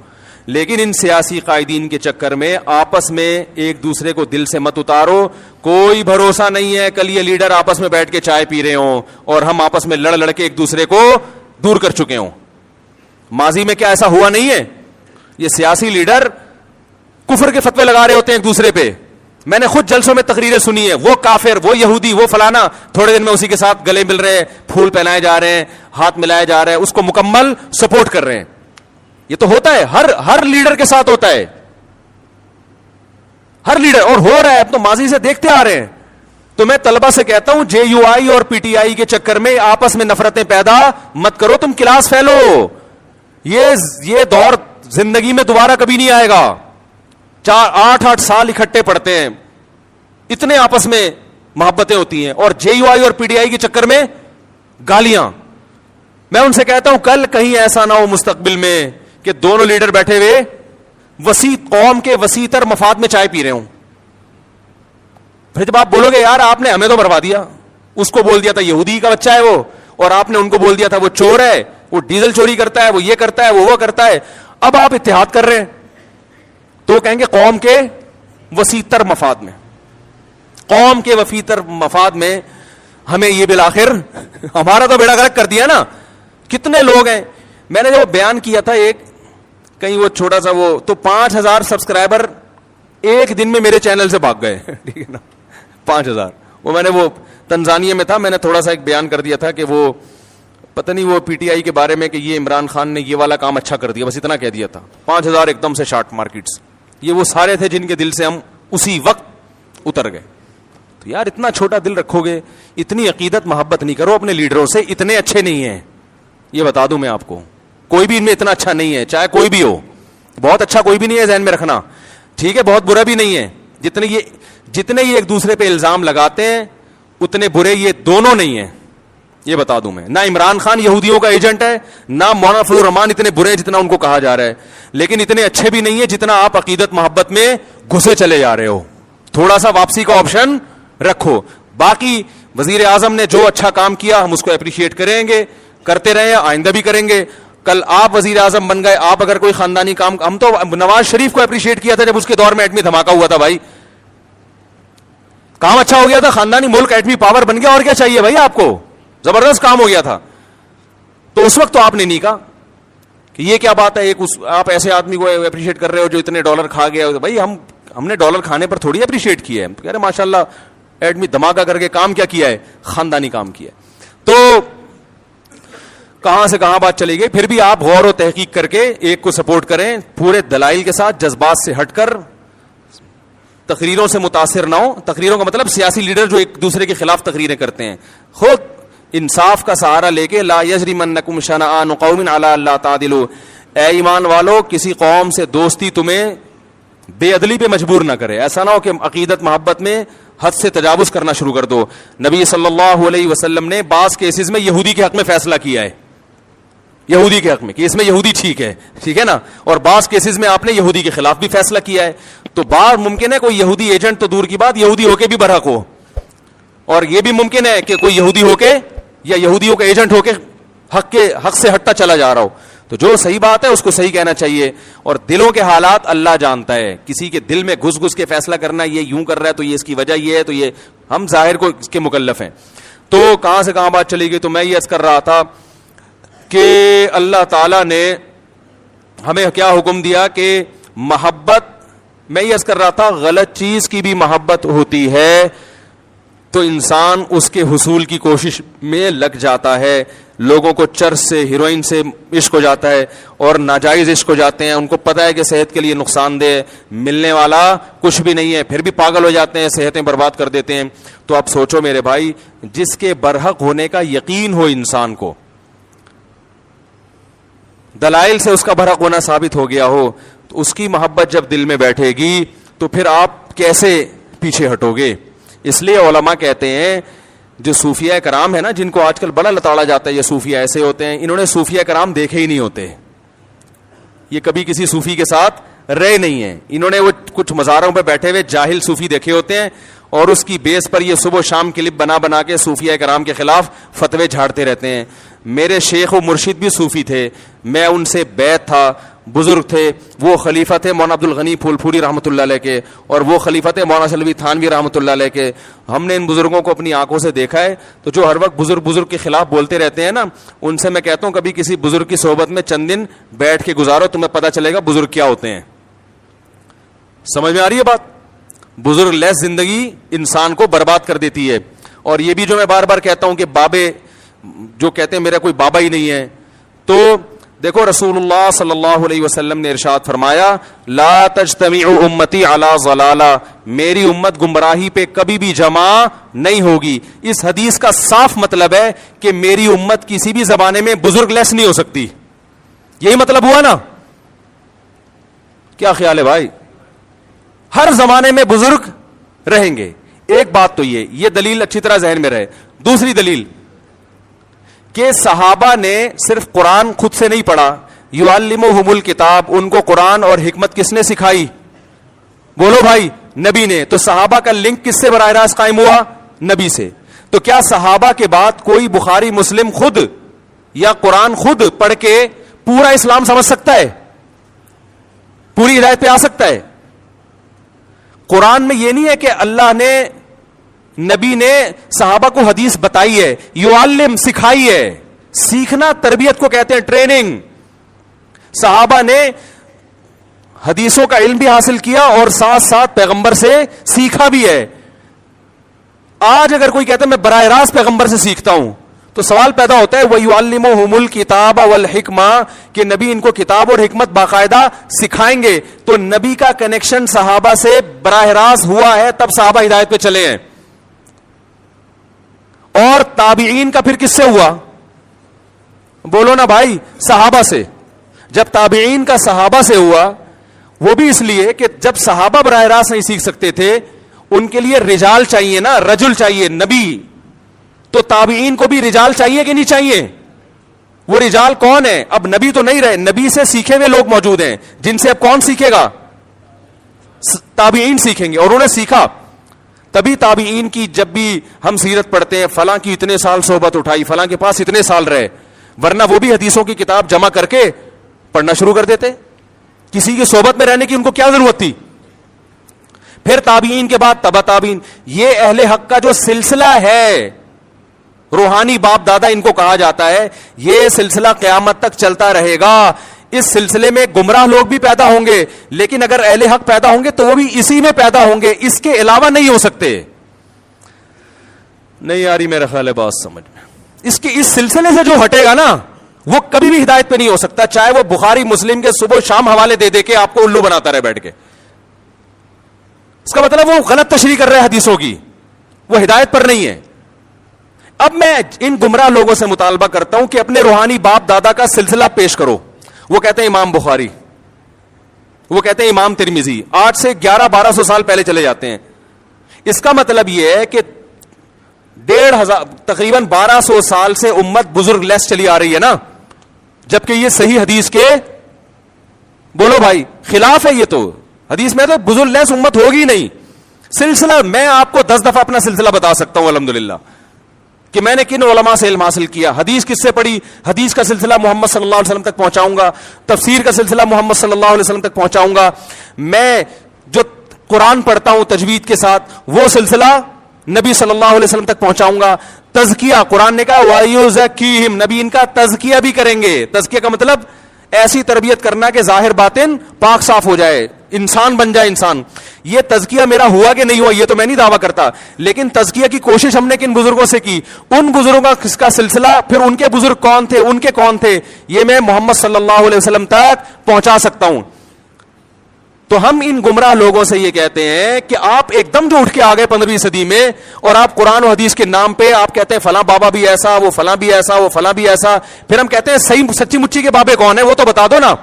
لیکن ان سیاسی قائدین کے چکر میں آپس میں ایک دوسرے کو دل سے مت اتارو. کوئی بھروسہ نہیں ہے کل یہ لیڈر آپس میں بیٹھ کے چائے پی رہے ہوں اور ہم آپس میں لڑ کے ایک دوسرے کو دور کر چکے ہوں. ماضی میں کیا ایسا ہوا نہیں ہے؟ یہ سیاسی لیڈر کفر کے فتوے لگا رہے ہوتے ہیں ایک دوسرے پہ. میں نے خود جلسوں میں تقریریں سنی ہے, وہ کافر, وہ یہودی, وہ فلانا, تھوڑے دن میں اسی کے ساتھ گلے مل رہے ہیں, پھول پہنائے جا رہے ہیں, ہاتھ ملائے جا رہے ہیں, اس کو مکمل سپورٹ کر رہے ہیں. یہ تو ہوتا ہے, ہر لیڈر کے ساتھ ہوتا ہے, ہر لیڈر, اور ہو رہا ہے. اب تو ماضی سے دیکھتے آ رہے ہیں. تو میں طلبہ سے کہتا ہوں JUI اور PTI کے چکر میں آپس میں نفرتیں پیدا مت کرو. تم کلاس فیلو. یہ دور زندگی میں دوبارہ کبھی نہیں آئے گا. 8 سال اکٹھے پڑھتے ہیں, اتنے آپس میں محبتیں ہوتی ہیں, اور JUI اور PTI کے چکر میں گالیاں. میں ان سے کہتا ہوں کل کہیں ایسا نہ ہو مستقبل میں کہ دونوں لیڈر بیٹھے ہوئے قوم کے وسیع تر مفاد میں چائے پی رہے ہوں. پھر جب آپ بولو گے یار آپ نے ہمیں تو مروا دیا, اس کو بول دیا تھا یہودی کا بچہ ہے وہ, اور آپ نے ان کو بول دیا تھا وہ چور ہے, وہ ڈیزل چوری کرتا ہے, وہ یہ کرتا ہے, وہ کرتا ہے. اب آپ اتحاد کر رہے ہیں تو کہیں گے قوم کے وسیع تر مفاد میں, قوم کے وسیع تر مفاد میں ہمیں یہ بالآخر ہمارا تو بیڑا غرق کر دیا نا. کتنے لوگ ہیں, میں نے جو بیان کیا تھا ایک کہیں وہ چھوٹا سا وہ, تو 5000 سبسکرائبر ایک دن میں میرے چینل سے بھاگ گئے. ٹھیک ہے نا, 5000. وہ میں نے وہ تنزانیہ میں تھا, میں نے تھوڑا سا ایک بیان کر دیا تھا کہ وہ پتہ نہیں وہ PTI کے بارے میں کہ یہ عمران خان نے یہ والا کام اچھا کر دیا, بس اتنا کہہ دیا تھا. 5000 ایک دم سے شارٹ مارکیٹس. یہ وہ سارے تھے جن کے دل سے ہم اسی وقت اتر گئے. تو یار اتنا چھوٹا دل رکھو گے, اتنی عقیدت محبت نہیں کرو اپنے لیڈروں سے. اتنے اچھے نہیں ہیں, یہ بتا دوں میں آپ کو. کوئی بھی ان میں اتنا اچھا نہیں ہے, چاہے کوئی بھی ہو. بہت اچھا کوئی بھی نہیں ہے, ذہن میں رکھنا. ٹھیک ہے, بہت برا بھی نہیں ہے. جتنے یہ ایک دوسرے پہ الزام لگاتے ہیں اتنے برے یہ دونوں نہیں ہیں, یہ بتا دوں میں. نہ عمران خان یہودیوں کا ایجنٹ ہے, نہ مولانا فضل الرحمان اتنے برے ہیں جتنا ان کو کہا جا رہا ہے, لیکن اتنے اچھے بھی نہیں ہے جتنا آپ عقیدت محبت میں گھسے چلے جا رہے ہو. تھوڑا سا واپسی کا آپشن رکھو. باقی وزیر اعظم نے جو اچھا کام کیا ہم اس کو اپریشیٹ کریں گے, کرتے رہے, آئندہ بھی کریں گے. کل آپ وزیر اعظم بن گئے, آپ اگر کوئی خاندانی کام, ہم تو نواز شریف کو اپریشیٹ کیا تھا جب اس کے دور میں ایٹمی دھماکہ ہوا تھا. بھائی کام اچھا ہو گیا تھا, خاندانی ملک ایٹمی پاور بن گیا, اور کیا چاہیے بھائی آپ کو, زبردست کام ہو گیا تھا. تو اس وقت تو آپ نے نہیں کہا کہ یہ کیا بات ہے, آپ ایسے آدمی کو اپریشیٹ کر رہے ہو جو اتنے ڈالر کھا گیا. بھائی ہم نے ڈالر کھانے پر تھوڑی اپریشیٹ کیا ہے, کہہ رہے ماشاء اللہ ایٹمی دھماکہ کر کے کام کیا ہے, خاندانی کام کیا ہے. تو کہاں سے کہاں بات چلی گئی. پھر بھی آپ غور و تحقیق کر کے ایک کو سپورٹ کریں, پورے دلائل کے ساتھ, جذبات سے ہٹ کر, تقریروں سے متاثر نہ ہو. تقریروں کا مطلب سیاسی لیڈر جو ایک دوسرے کے خلاف تقریریں کرتے ہیں, خود انصاف کا سہارا لے کے, لا یجرمنکم شنآن قوم علی الا تعدلوا, اے ایمان والو کسی قوم سے دوستی تمہیں بے عدلی پہ مجبور نہ کرے. ایسا نہ ہو کہ عقیدت محبت میں حد سے تجاوز کرنا شروع کر دو. نبی صلی اللہ علیہ وسلم نے بعض کیسز میں یہودی کے حق میں فیصلہ کیا ہے, یہودی کے حق میں کہ اس میں یہودی ٹھیک ہے نا, اور بعض کیسز میں آپ نے یہودی کے خلاف بھی فیصلہ کیا ہے. تو بار ممکن ہے کوئی یہودی ایجنٹ تو دور کی بات, یہودی ہو کے بھی برحق ہو, اور یہ بھی ممکن ہے کہ کوئی یہودی ہو کے یا یہودیوں کا ایجنٹ ہو کے حق سے ہٹتا چلا جا رہا ہو. تو جو صحیح بات ہے اس کو صحیح کہنا چاہیے, اور دلوں کے حالات اللہ جانتا ہے. کسی کے دل میں گھس کے فیصلہ کرنا, یہ یوں کر رہا ہے تو یہ اس کی وجہ یہ ہے, تو یہ ہم ظاہر کو اس کے مکلف ہیں. تو کہاں سے کہاں بات چلی گئی. تو میں یہ عرض کر رہا تھا کہ اللہ تعالی نے ہمیں کیا حکم دیا کہ محبت, میں یہ عرض کر رہا تھا غلط چیز کی بھی محبت ہوتی ہے. تو انسان اس کے حصول کی کوشش میں لگ جاتا ہے. لوگوں کو چرس سے ہیروئن سے عشق ہو جاتا ہے اور ناجائز عشق ہو جاتے ہیں, ان کو پتہ ہے کہ صحت کے لیے نقصان دہ, ملنے والا کچھ بھی نہیں ہے, پھر بھی پاگل ہو جاتے ہیں, صحتیں برباد کر دیتے ہیں. تو آپ سوچو میرے بھائی, جس کے برحق ہونے کا یقین ہو انسان کو, دلائل سے اس کا برحق ہونا ثابت ہو گیا ہو, تو اس کی محبت جب دل میں بیٹھے گی تو پھر آپ کیسے پیچھے ہٹو گے. اس لیے علماء کہتے ہیں جو صوفیہ کرام ہے نا, جن کو آج کل بڑا لتاڑا جاتا ہے یہ صوفیہ ایسے ہوتے ہیں, انہوں نے صوفیہ کرام دیکھے ہی نہیں ہوتے, یہ کبھی کسی صوفی کے ساتھ رہے نہیں ہیں. انہوں نے وہ کچھ مزاروں پہ بیٹھے ہوئے جاہل صوفی دیکھے ہوتے ہیں اور اس کی بیس پر یہ صبح و شام کلپ بنا بنا کے صوفیہ کرام کے خلاف فتوے جھاڑتے رہتے ہیں. میرے شیخ و مرشد بھی صوفی تھے, میں ان سے بیعت تھا, بزرگ تھے, وہ خلیفہ تھے مولانا عبد الغنی پھول پھوری رحمۃ اللہ علیہ کے, اور وہ خلیفہ تھے مولانا سلوی تھانوی رحمۃ اللہ علیہ کے. ہم نے ان بزرگوں کو اپنی آنکھوں سے دیکھا ہے. تو جو ہر وقت بزرگ کے خلاف بولتے رہتے ہیں نا, ان سے میں کہتا ہوں کبھی کسی بزرگ کی صحبت میں چند دن بیٹھ کے گزارو, تمہیں پتہ چلے گا بزرگ کیا ہوتے ہیں. سمجھ میں آ رہی ہے بات؟ بزرگ لیس زندگی انسان کو برباد کر دیتی ہے. اور یہ بھی جو میں بار بار کہتا ہوں کہ بابے جو کہتے ہیں میرا کوئی بابا ہی نہیں ہے, تو دیکھو رسول اللہ صلی اللہ علیہ وسلم نے ارشاد فرمایا لا تجتمع امتی علی ضلالہ, میری امت گمراہی پہ کبھی بھی جمع نہیں ہوگی. اس حدیث کا صاف مطلب ہے کہ میری امت کسی بھی زمانے میں بزرگ لیس نہیں ہو سکتی. یہی مطلب ہوا نا؟ کیا خیال ہے بھائی؟ ہر زمانے میں بزرگ رہیں گے. ایک بات تو یہ دلیل اچھی طرح ذہن میں رہے. دوسری دلیل کہ صحابہ نے صرف قرآن خود سے نہیں پڑھا, یعلمہم الکتاب, ان کو قرآن اور حکمت کس نے سکھائی؟ بولو بھائی, نبی نے. تو صحابہ کا لنک کس سے براہ راست قائم ہوا؟ نبی سے. تو کیا صحابہ کے بعد کوئی بخاری مسلم خود یا قرآن خود پڑھ کے پورا اسلام سمجھ سکتا ہے, پوری ہدایت پہ آ سکتا ہے؟ قرآن میں یہ نہیں ہے کہ اللہ نے, نبی نے صحابہ کو حدیث بتائی ہے, یعلم سکھائی ہے. سیکھنا تربیت کو کہتے ہیں, ٹریننگ. صحابہ نے حدیثوں کا علم بھی حاصل کیا اور ساتھ ساتھ پیغمبر سے سیکھا بھی ہے. آج اگر کوئی کہتا ہے میں براہ راست پیغمبر سے سیکھتا ہوں, تو سوال پیدا ہوتا ہے وَيُعَلِّمُهُمُ الْكِتَابَ وَالْحِكْمَةَ, کہ نبی ان کو کتاب اور حکمت باقاعدہ سکھائیں گے. تو نبی کا کنیکشن صحابہ سے براہ راست ہوا ہے, تب صحابہ ہدایت پہ چلے ہیں. اور تابعین کا پھر کس سے ہوا؟ بولو نا بھائی, صحابہ سے. جب تابعین کا صحابہ سے ہوا, وہ بھی اس لیے کہ جب صحابہ براہ راست نہیں سیکھ سکتے تھے, ان کے لیے رجال چاہیے نا, رجل چاہیے, نبی. تو تابعین کو بھی رجال چاہیے کہ نہیں چاہیے؟ وہ رجال کون ہے؟ اب نبی تو نہیں رہے, نبی سے سیکھے ہوئے لوگ موجود ہیں, جن سے اب کون سیکھے گا؟ تابعین سیکھیں گے. اور انہوں نے سیکھا. تبھی تابعین کی جب بھی ہم سیرت پڑھتے ہیں, فلاں کی اتنے سال صحبت اٹھائی, فلاں کے پاس اتنے سال رہے, ورنہ وہ بھی حدیثوں کی کتاب جمع کر کے پڑھنا شروع کر دیتے. کسی کی صحبت میں رہنے کی ان کو کیا ضرورت تھی؟ پھر تابعین کے بعد تبع تابعین. یہ اہل حق کا جو سلسلہ ہے, روحانی باپ دادا ان کو کہا جاتا ہے, یہ سلسلہ قیامت تک چلتا رہے گا. اس سلسلے میں گمراہ لوگ بھی پیدا ہوں گے, لیکن اگر اہل حق پیدا ہوں گے تو وہ بھی اسی میں پیدا ہوں گے, اس کے علاوہ نہیں ہو سکتے. نہیں آ رہی میرا خیال ہے بات سمجھ میں؟ اس سلسلے سے جو ہٹے گا نا, وہ کبھی بھی ہدایت پہ نہیں ہو سکتا, چاہے وہ بخاری مسلم کے صبح شام حوالے دے دے کے آپ کو الو بناتا رہے بیٹھ کے. اس کا مطلب وہ غلط تشریح کر رہے حدیثوں کی, وہ ہدایت پر نہیں ہے. اب میں ان گمراہ لوگوں سے مطالبہ کرتا ہوں کہ اپنے روحانی باپ دادا کا سلسلہ پیش کرو. وہ کہتے ہیں امام بخاری, وہ کہتے ہیں امام ترمذی, آج سے 1100-1200 سال پہلے چلے جاتے ہیں. اس کا مطلب یہ ہے کہ 1500 تقریباً 1200 سال سے امت بزرگ لیس چلی آ رہی ہے نا, جبکہ یہ صحیح حدیث کے, بولو بھائی, خلاف ہے. یہ تو حدیث میں تو بزرگ لیس امت ہوگی نہیں. سلسلہ میں آپ کو 10 دفعہ اپنا سلسلہ بتا سکتا ہوں الحمدللہ, کہ میں نے کن علماء سے علم حاصل کیا, حدیث کس سے پڑھی, حدیث کا سلسلہ محمد صلی اللہ علیہ وسلم تک پہنچاؤں گا, تفسیر کا سلسلہ محمد صلی اللہ علیہ وسلم تک پہنچاؤں گا. میں جو قرآن پڑھتا ہوں تجوید کے ساتھ, وہ سلسلہ نبی صلی اللہ علیہ وسلم تک پہنچاؤں گا. تزکیہ, قرآن نے کہا وَيُزَكِّيهِمْ, نبی ان کا تزکیہ بھی کریں گے. تزکیہ کا مطلب ایسی تربیت کرنا کہ ظاہر باطن پاک صاف ہو جائے. انسان بن جائے انسان. یہ تزکیہ میرا ہوا کہ نہیں ہوا یہ تو میں نہیں دعویٰ کرتا, لیکن تزکیہ کی کوشش ہم نے کن بزرگوں سے کی, ان بزرگوں کا سلسلہ, پھر ان کے بزرگ کون تھے, ان کے کون تھے, یہ میں محمد صلی اللہ علیہ وسلم تک پہنچا سکتا ہوں. تو ہم ان گمراہ لوگوں سے یہ کہتے ہیں کہ آپ ایک دم جو اٹھ کے آ گئے 15ویں صدی میں, اور آپ قرآن و حدیث کے نام پہ آپ کہتے ہیں فلاں بابا بھی ایسا, وہ فلاں بھی ایسا, وہ فلاں بھی ایسا. پھر ہم کہتے ہیں صحیح سچی مچی کے بابے کون ہیں وہ تو بتا دو نا.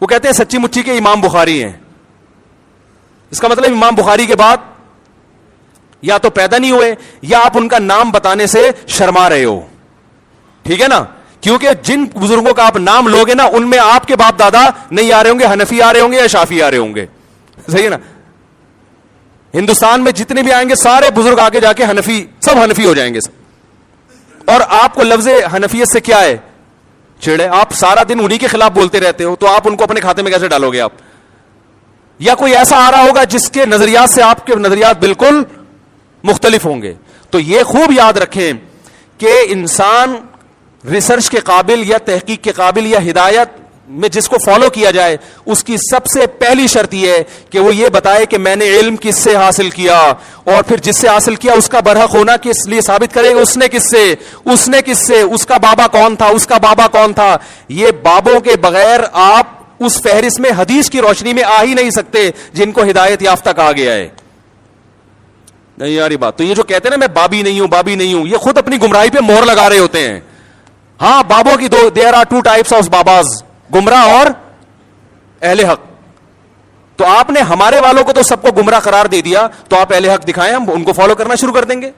وہ کہتے ہیں سچی مچی کے امام بخاری ہیں. اس کا مطلب امام بخاری کے بعد یا تو پیدا نہیں ہوئے یا آپ ان کا نام بتانے سے شرما رہے ہو. ٹھیک ہے نا, کیونکہ جن بزرگوں کا آپ نام لوگے نا ان میں آپ کے باپ دادا نہیں آ رہے ہوں گے, حنفی آ رہے ہوں گے یا شافی آ رہے ہوں گے. صحیح ہے نا. ہندوستان میں جتنے بھی آئیں گے سارے بزرگ آگے جا کے حنفی, سب حنفی ہو جائیں گے سب. اور آپ کو لفظ حنفیت سے کیا ہے چھڑے, آپ سارا دن انہی کے خلاف بولتے رہتے ہو, تو آپ ان کو اپنے کھاتے میں کیسے ڈالو گے آپ. یا کوئی ایسا آ رہا ہوگا جس کے نظریات سے آپ کے نظریات بالکل مختلف ہوں گے. تو یہ خوب یاد رکھیں کہ انسان ریسرچ کے قابل یا تحقیق کے قابل یا ہدایت میں جس کو فالو کیا جائے, اس کی سب سے پہلی شرط یہ ہے کہ وہ یہ بتائے کہ میں نے علم کس سے حاصل کیا, اور پھر جس سے حاصل کیا اس کا برحق ہونا کس لیے ثابت کرے گا, اس نے کس سے, اس کا بابا کون تھا, اس کا بابا کون تھا. یہ بابوں کے بغیر آپ اس فہرست میں حدیث کی روشنی میں آ ہی نہیں سکتے جن کو ہدایت یافتہ کہا گیا ہے. نہیں یاری بات. تو یہ جو کہتے ہیں نا میں بابی نہیں ہوں, یہ خود اپنی گمراہی پہ مہر لگا رہے ہوتے ہیں. ہاں بابوں کی دیر آر 2 types آف باباز, گمراہ اور اہل حق. تو آپ نے ہمارے والوں کو تو سب کو گمراہ قرار دے دیا, تو آپ اہل حق دکھائیں, ہم ان کو فالو کرنا شروع کر دیں گے.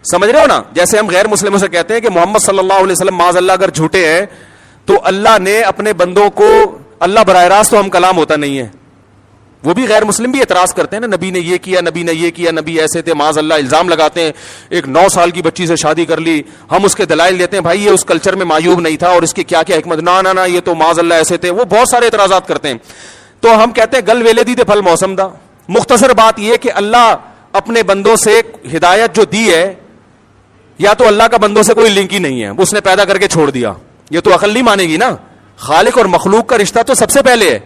سمجھ رہے ہو نا. جیسے ہم غیر مسلموں سے کہتے ہیں کہ محمد صلی اللہ علیہ وسلم معاذ اللہ اگر جھوٹے ہیں تو اللہ نے اپنے بندوں کو, اللہ براہ راست تو ہم کلام ہوتا نہیں ہے, وہ بھی غیر مسلم بھی اعتراض کرتے ہیں نا, نبی نے یہ کیا, نبی نے یہ کیا, نبی ایسے تھے, معاذ اللہ الزام لگاتے ہیں, ایک 9 سال کی بچی سے شادی کر لی. ہم اس کے دلائل دیتے ہیں بھائی یہ اس کلچر میں معیوب نہیں تھا اور اس کی کیا کیا حکمت, نہ یہ تو معاذ اللہ ایسے تھے. وہ بہت سارے اعتراضات کرتے ہیں. تو ہم کہتے ہیں گل ویلے دی تے پھل موسم دا. مختصر بات یہ کہ اللہ اپنے بندوں سے ہدایت جو دی ہے, یا تو اللہ کا بندوں سے کوئی لنک ہی نہیں ہے, اس نے پیدا کر کے چھوڑ دیا, یہ تو عقل نہیں مانے گی نا. خالق اور مخلوق کا رشتہ تو سب سے پہلے ہے.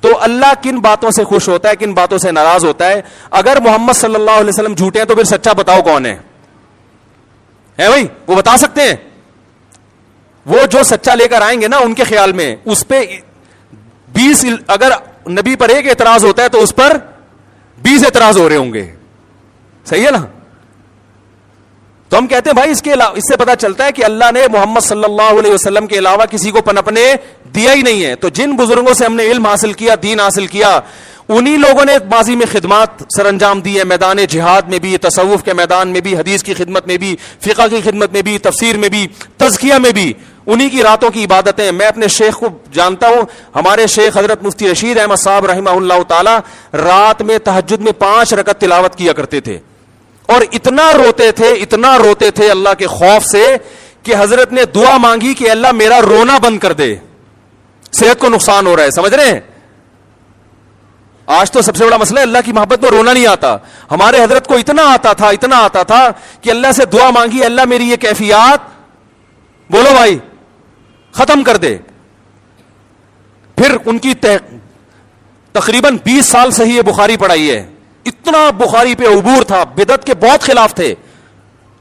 تو اللہ کن باتوں سے خوش ہوتا ہے, کن باتوں سے ناراض ہوتا ہے. اگر محمد صلی اللہ علیہ وسلم جھوٹے ہیں تو پھر سچا بتاؤ کون ہے بھائی, وہ بتا سکتے ہیں. وہ جو سچا لے کر آئیں گے نا ان کے خیال میں اس پہ 20, اگر نبی پر 1 اعتراض ہوتا ہے تو اس پر 20 اعتراض ہو رہے ہوں گے. صحیح ہے نا. تو ہم کہتے ہیں بھائی اس سے پتا چلتا ہے کہ اللہ نے محمد صلی اللہ علیہ وسلم کے علاوہ کسی کو پنپنے دیا ہی نہیں ہے. تو جن بزرگوں سے ہم نے علم حاصل کیا, دین حاصل کیا, انہی لوگوں نے ماضی میں خدمات سر انجام دی ہے, میدان جہاد میں بھی, تصوف کے میدان میں بھی, حدیث کی خدمت میں بھی, فقہ کی خدمت میں بھی, تفسیر میں بھی, تزکیہ میں بھی. انہی کی راتوں کی عبادتیں. میں اپنے شیخ کو جانتا ہوں, ہمارے شیخ حضرت مفتی رشید احمد صاحب رحمہ اللہ تعالی رات میں تہجد میں 5 رکعت تلاوت کیا کرتے تھے, اور اتنا روتے تھے اللہ کے خوف سے کہ حضرت نے دعا مانگی کہ اللہ میرا رونا بند کر دے, صحت کو نقصان ہو رہا ہے. سمجھ رہے ہیں. آج تو سب سے بڑا مسئلہ ہے اللہ کی محبت میں رونا نہیں آتا. ہمارے حضرت کو اتنا آتا تھا کہ اللہ سے دعا مانگی, اللہ میری یہ کیفیات بولو بھائی ختم کر دے. پھر ان کی تقریباً 20 سال صحیح بخاری پڑھائی ہے. اتنا بخاری پہ عبور تھا, بدعت کے بہت خلاف تھے,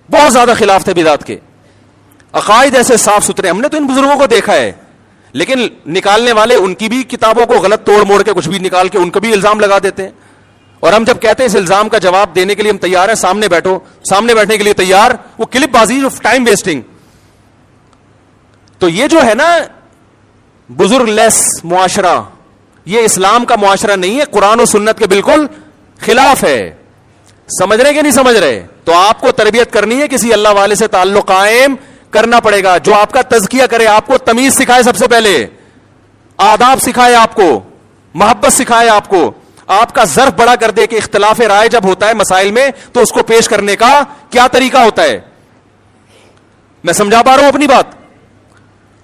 بہت زیادہ خلاف تھے بدعت کے. عقائد ایسے صاف ستھرے. ہم نے تو ان بزرگوں کو دیکھا ہے, لیکن نکالنے والے ان کی بھی کتابوں کو غلط توڑ موڑ کے کچھ بھی نکال کے ان کو بھی الزام لگا دیتے ہیں. اور ہم جب کہتے ہیں اس الزام کا جواب دینے کے لیے ہم تیار ہیں, سامنے بیٹھو, سامنے بیٹھنے کے لیے تیار, وہ کلپ بازی جو ٹائم ویسٹنگ. تو یہ جو ہے نا بزرگ لیس معاشرہ, یہ اسلام کا معاشرہ نہیں ہے, قرآن و سنت کے بالکل خلاف ہے. سمجھ رہے کہ نہیں سمجھ رہے. تو آپ کو تربیت کرنی ہے, کسی اللہ والے سے تعلق قائم کرنا پڑے گا, جو آپ کا تزکیہ کرے, آپ کو تمیز سکھائے, سب سے پہلے آداب سکھائے, آپ کو محبت سکھائے, آپ کو آپ کا ظرف بڑا کر دے کہ اختلاف رائے جب ہوتا ہے مسائل میں تو اس کو پیش کرنے کا کیا طریقہ ہوتا ہے. میں سمجھا پا رہا ہوں اپنی بات.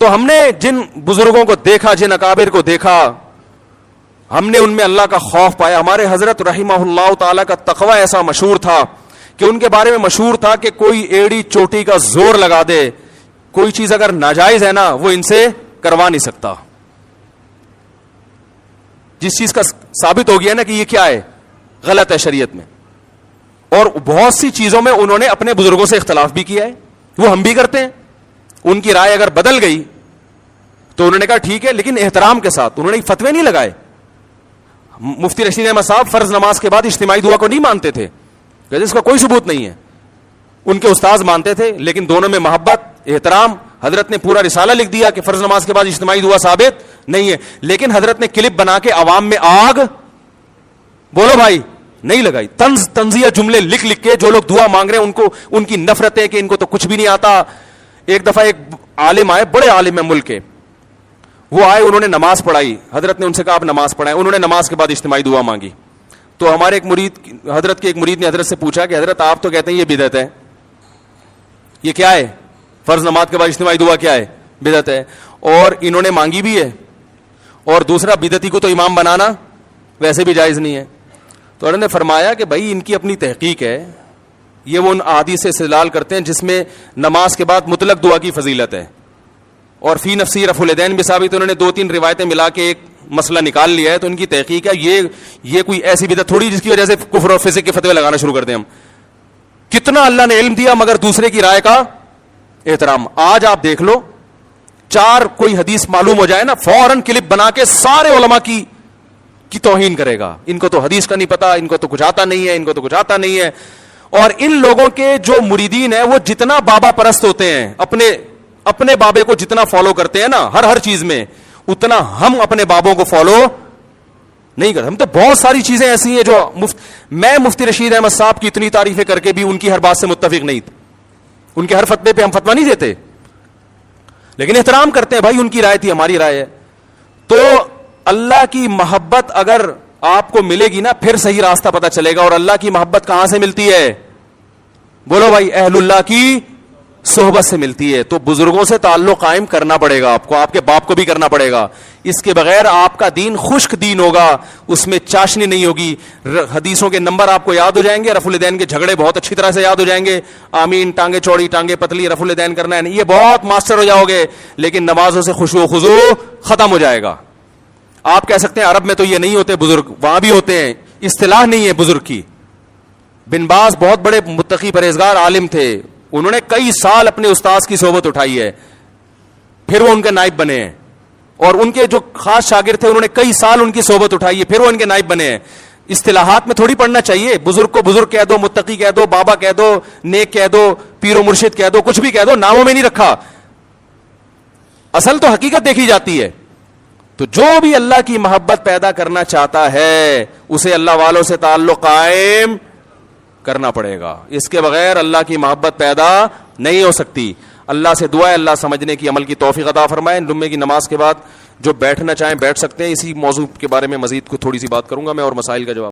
تو ہم نے جن بزرگوں کو دیکھا, جن اکابر کو دیکھا, ہم نے ان میں اللہ کا خوف پایا. ہمارے حضرت رحمہ اللہ تعالی کا تقوی ایسا مشہور تھا کہ ان کے بارے میں مشہور تھا کہ کوئی ایڑی چوٹی کا زور لگا دے, کوئی چیز اگر ناجائز ہے نا وہ ان سے کروا نہیں سکتا. جس چیز کا ثابت ہو گیا نا کہ یہ کیا ہے, غلط ہے شریعت میں. اور بہت سی چیزوں میں انہوں نے اپنے بزرگوں سے اختلاف بھی کیا ہے, وہ ہم بھی کرتے ہیں. ان کی رائے اگر بدل گئی تو انہوں نے کہا ٹھیک ہے, لیکن احترام کے ساتھ. انہوں نے فتوے نہیں لگائے. مفتی رشید احمد صاحب فرض نماز کے بعد اجتماعی دعا کو نہیں مانتے تھے, اس کا کوئی ثبوت نہیں ہے. ان کے استاذ مانتے تھے, لیکن دونوں میں محبت, احترام. حضرت نے پورا رسالہ لکھ دیا کہ فرض نماز کے بعد اجتماعی دعا ثابت نہیں ہے, لیکن حضرت نے کلپ بنا کے عوام میں آگ, بولو بھائی, نہیں لگائی. تنزیہ جملے لکھ لکھ کے جو لوگ دعا مانگ رہے ہیں ان کو ان کی نفرت ہے کہ ان کو تو کچھ بھی نہیں آتا. ایک دفعہ ایک عالم آئے, بڑے عالم ہیں ملک کے, وہ آئے, انہوں نے نماز پڑھائی. حضرت نے ان سے کہا آپ نماز پڑھائیں. انہوں نے نماز کے بعد اجتماعی دعا مانگی. تو ہمارے ایک مرید, حضرت کے ایک مرید نے حضرت سے پوچھا کہ حضرت آپ تو کہتے ہیں یہ بدعت ہے, یہ کیا ہے, فرض نماز کے بعد اجتماعی دعا کیا ہے, بدعت ہے, اور انہوں نے مانگی بھی ہے, اور دوسرا بدعتی کو تو امام بنانا ویسے بھی جائز نہیں ہے. تو انہوں نے فرمایا کہ بھائی ان کی اپنی تحقیق ہے, یہ وہ ان احادیث سے استدلال کرتے ہیں جس میں نماز کے بعد مطلق دعا کی فضیلت ہے, اور فی نفسی رفع الیدین بھی ثابت. انہوں نے 2-3 روایتیں ملا کے ایک مسئلہ نکال لیا ہے. تو ان کی تحقیق ہے, یہ کوئی ایسی بدعت تھوڑی جس کی وجہ سے کفر اور فسق کے فتوے لگانا شروع کر دیں ہم. کتنا اللہ نے علم دیا مگر دوسرے کی رائے کا احترام. آج آپ دیکھ لو, 4 کوئی حدیث معلوم ہو جائے نا, فوراً کلپ بنا کے سارے علماء کی توہین کرے گا. ان کو تو حدیث کا نہیں پتا, ان کو تو کچھ آتا نہیں ہے, ان کو تو کچھ آتا نہیں ہے. اور ان لوگوں کے جو مریدین ہیں وہ جتنا بابا پرست ہوتے ہیں, اپنے بابے کو جتنا فالو کرتے ہیں نا ہر چیز میں, اتنا ہم اپنے بابوں کو فالو نہیں کرتے. ہم تو بہت ساری چیزیں ایسی ہیں جو میں مفتی رشید احمد صاحب کی اتنی تعریفیں کر کے بھی ان کی ہر بات سے متفق نہیں تھی. ان کے ہر فتوے پہ ہم فتویٰ نہیں دیتے, لیکن احترام کرتے ہیں. بھائی ان کی رائے تھی, ہماری رائے ہے. تو اللہ کی محبت اگر آپ کو ملے گی نا, پھر صحیح راستہ پتہ چلے گا. اور اللہ کی محبت کہاں سے ملتی ہے, بولو بھائی, اہل اللہ کی صحبت سے ملتی ہے. تو بزرگوں سے تعلق قائم کرنا پڑے گا آپ کو, آپ کے باپ کو بھی کرنا پڑے گا. اس کے بغیر آپ کا دین خشک دین ہوگا, اس میں چاشنی نہیں ہوگی. حدیثوں کے نمبر آپ کو یاد ہو جائیں گے, رفع الیدین کے جھگڑے بہت اچھی طرح سے یاد ہو جائیں گے. آمین, ٹانگیں چوڑی ٹانگیں پتلی, رفع الیدین کرنا ہے, یہ بہت ماسٹر ہو جاؤ گے. لیکن نمازوں سے خشوع و خضوع ختم ہو جائے گا. آپ کہہ سکتے ہیں عرب میں تو یہ نہیں ہوتے بزرگ, وہاں بھی ہوتے ہیں, اصطلاح نہیں ہے بزرگ کی. بن باز بہت بڑے متقی پرہیزگار عالم تھے, انہوں نے کئی سال اپنے استاذ کی صحبت اٹھائی ہے, پھر وہ ان کے نائب بنے ہیں. اور ان کے جو خاص شاگرد تھے انہوں نے کئی سال ان کی صحبت اٹھائی ہے, پھر وہ ان کے نائب بنے ہیں. اصطلاحات میں تھوڑی پڑھنا چاہیے. بزرگ کو بزرگ کہہ دو, متقی کہہ دو, بابا کہہ دو, نیک کہہ دو, پیر و مرشد کہہ دو, کچھ بھی کہہ دو, ناموں میں نہیں رکھا. اصل تو حقیقت دیکھی جاتی ہے. تو جو بھی اللہ کی محبت پیدا کرنا چاہتا ہے اسے اللہ والوں سے تعلق قائم کرنا پڑے گا. اس کے بغیر اللہ کی محبت پیدا نہیں ہو سکتی. اللہ سے دعا ہے اللہ سمجھنے کی, عمل کی توفیق عطا فرمائے. جمعے کی نماز کے بعد جو بیٹھنا چاہیں بیٹھ سکتے ہیں. اسی موضوع کے بارے میں مزید کو تھوڑی سی بات کروں گا میں اور مسائل کا جواب